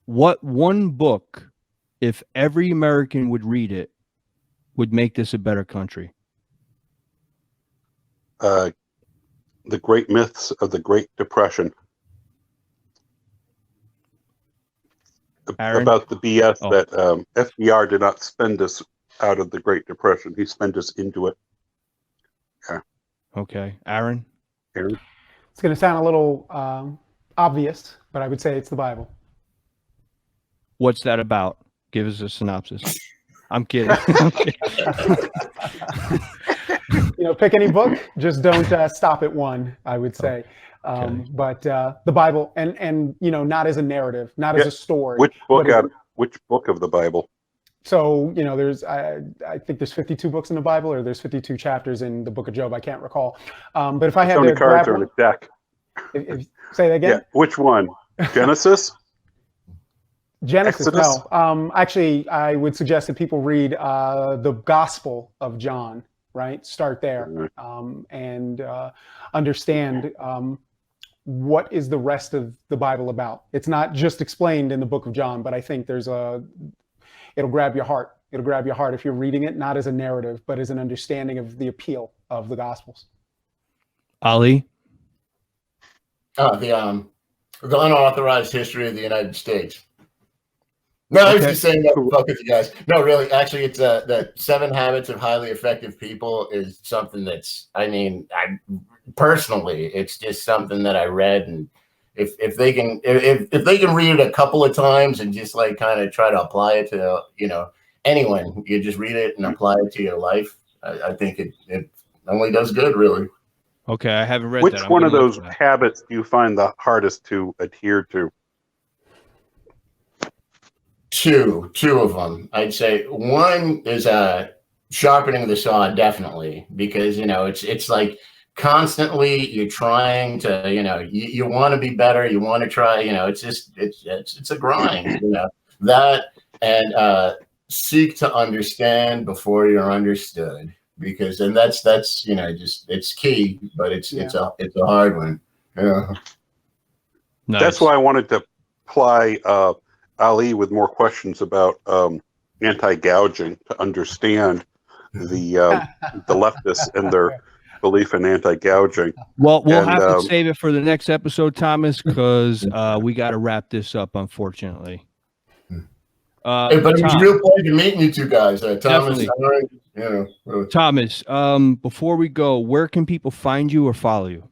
What one book, if every American would read it, would make this a better country? The Great Myths of the Great Depression. Aaron? About the BS that FDR did not spend us out of the Great Depression. He spent us into it. Yeah. Okay. Aaron? It's going to sound a little obvious, but I would say it's the Bible. What's that about? Give us a synopsis. I'm kidding. Pick any book. Just don't stop at one, I would say. Okay. But the Bible, and not as a narrative, not as a story. Which book of the Bible? So there's I think there's 52 books in the Bible, or there's 52 chapters in the Book of Job. I can't recall. But if I had to cards grab or in a deck. Say that again. Yeah. Which one? Genesis. Genesis. Exodus? No. Actually, I would suggest that people read the Gospel of John. Right. Start there and understand what is the rest of the Bible about. It's not just explained in the Book of John, but I think it'll grab your heart. It'll grab your heart if you're reading it, not as a narrative, but as an understanding of the appeal of the Gospels. Ali? The unauthorized history of the United States. No, I was just saying that fuck with you guys. No, really, actually, it's the 7 Habits of Highly Effective People is something that's, I personally, it's just something that I read, and if they can read it a couple of times and just like kind of try to apply it to anyone, you just read it and apply it to your life. I think it only does good, really. Okay, I haven't read Which that. one of those habits do you find the hardest to adhere to? Two of them. I'd say one is sharpening the saw, definitely, because it's like constantly you're trying to you want to be better, you want to try, it's a grind, that, and seek to understand before you're understood, because that's just it's key, but it's a hard one. Yeah. Nice. That's why I wanted to supply Ali with more questions about anti-gouging to understand the leftists and their belief in anti-gouging. Well, we'll And, have to save it for the next episode, Thomas, because we got to wrap this up, unfortunately. Hey, but it was a Tom, real pleasure meeting you two guys. Thomas, Definitely. really. Thomas, before we go, where can people find you or follow you?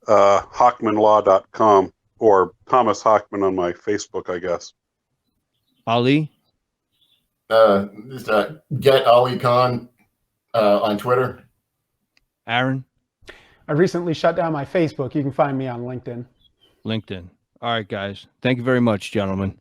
Hockmanlaw.com or Thomas Hockman on my Facebook, I guess. Ali? Get Ali Khan on Twitter. Aaron? I recently shut down my Facebook. You can find me on LinkedIn. LinkedIn. All right, guys. Thank you very much, gentlemen.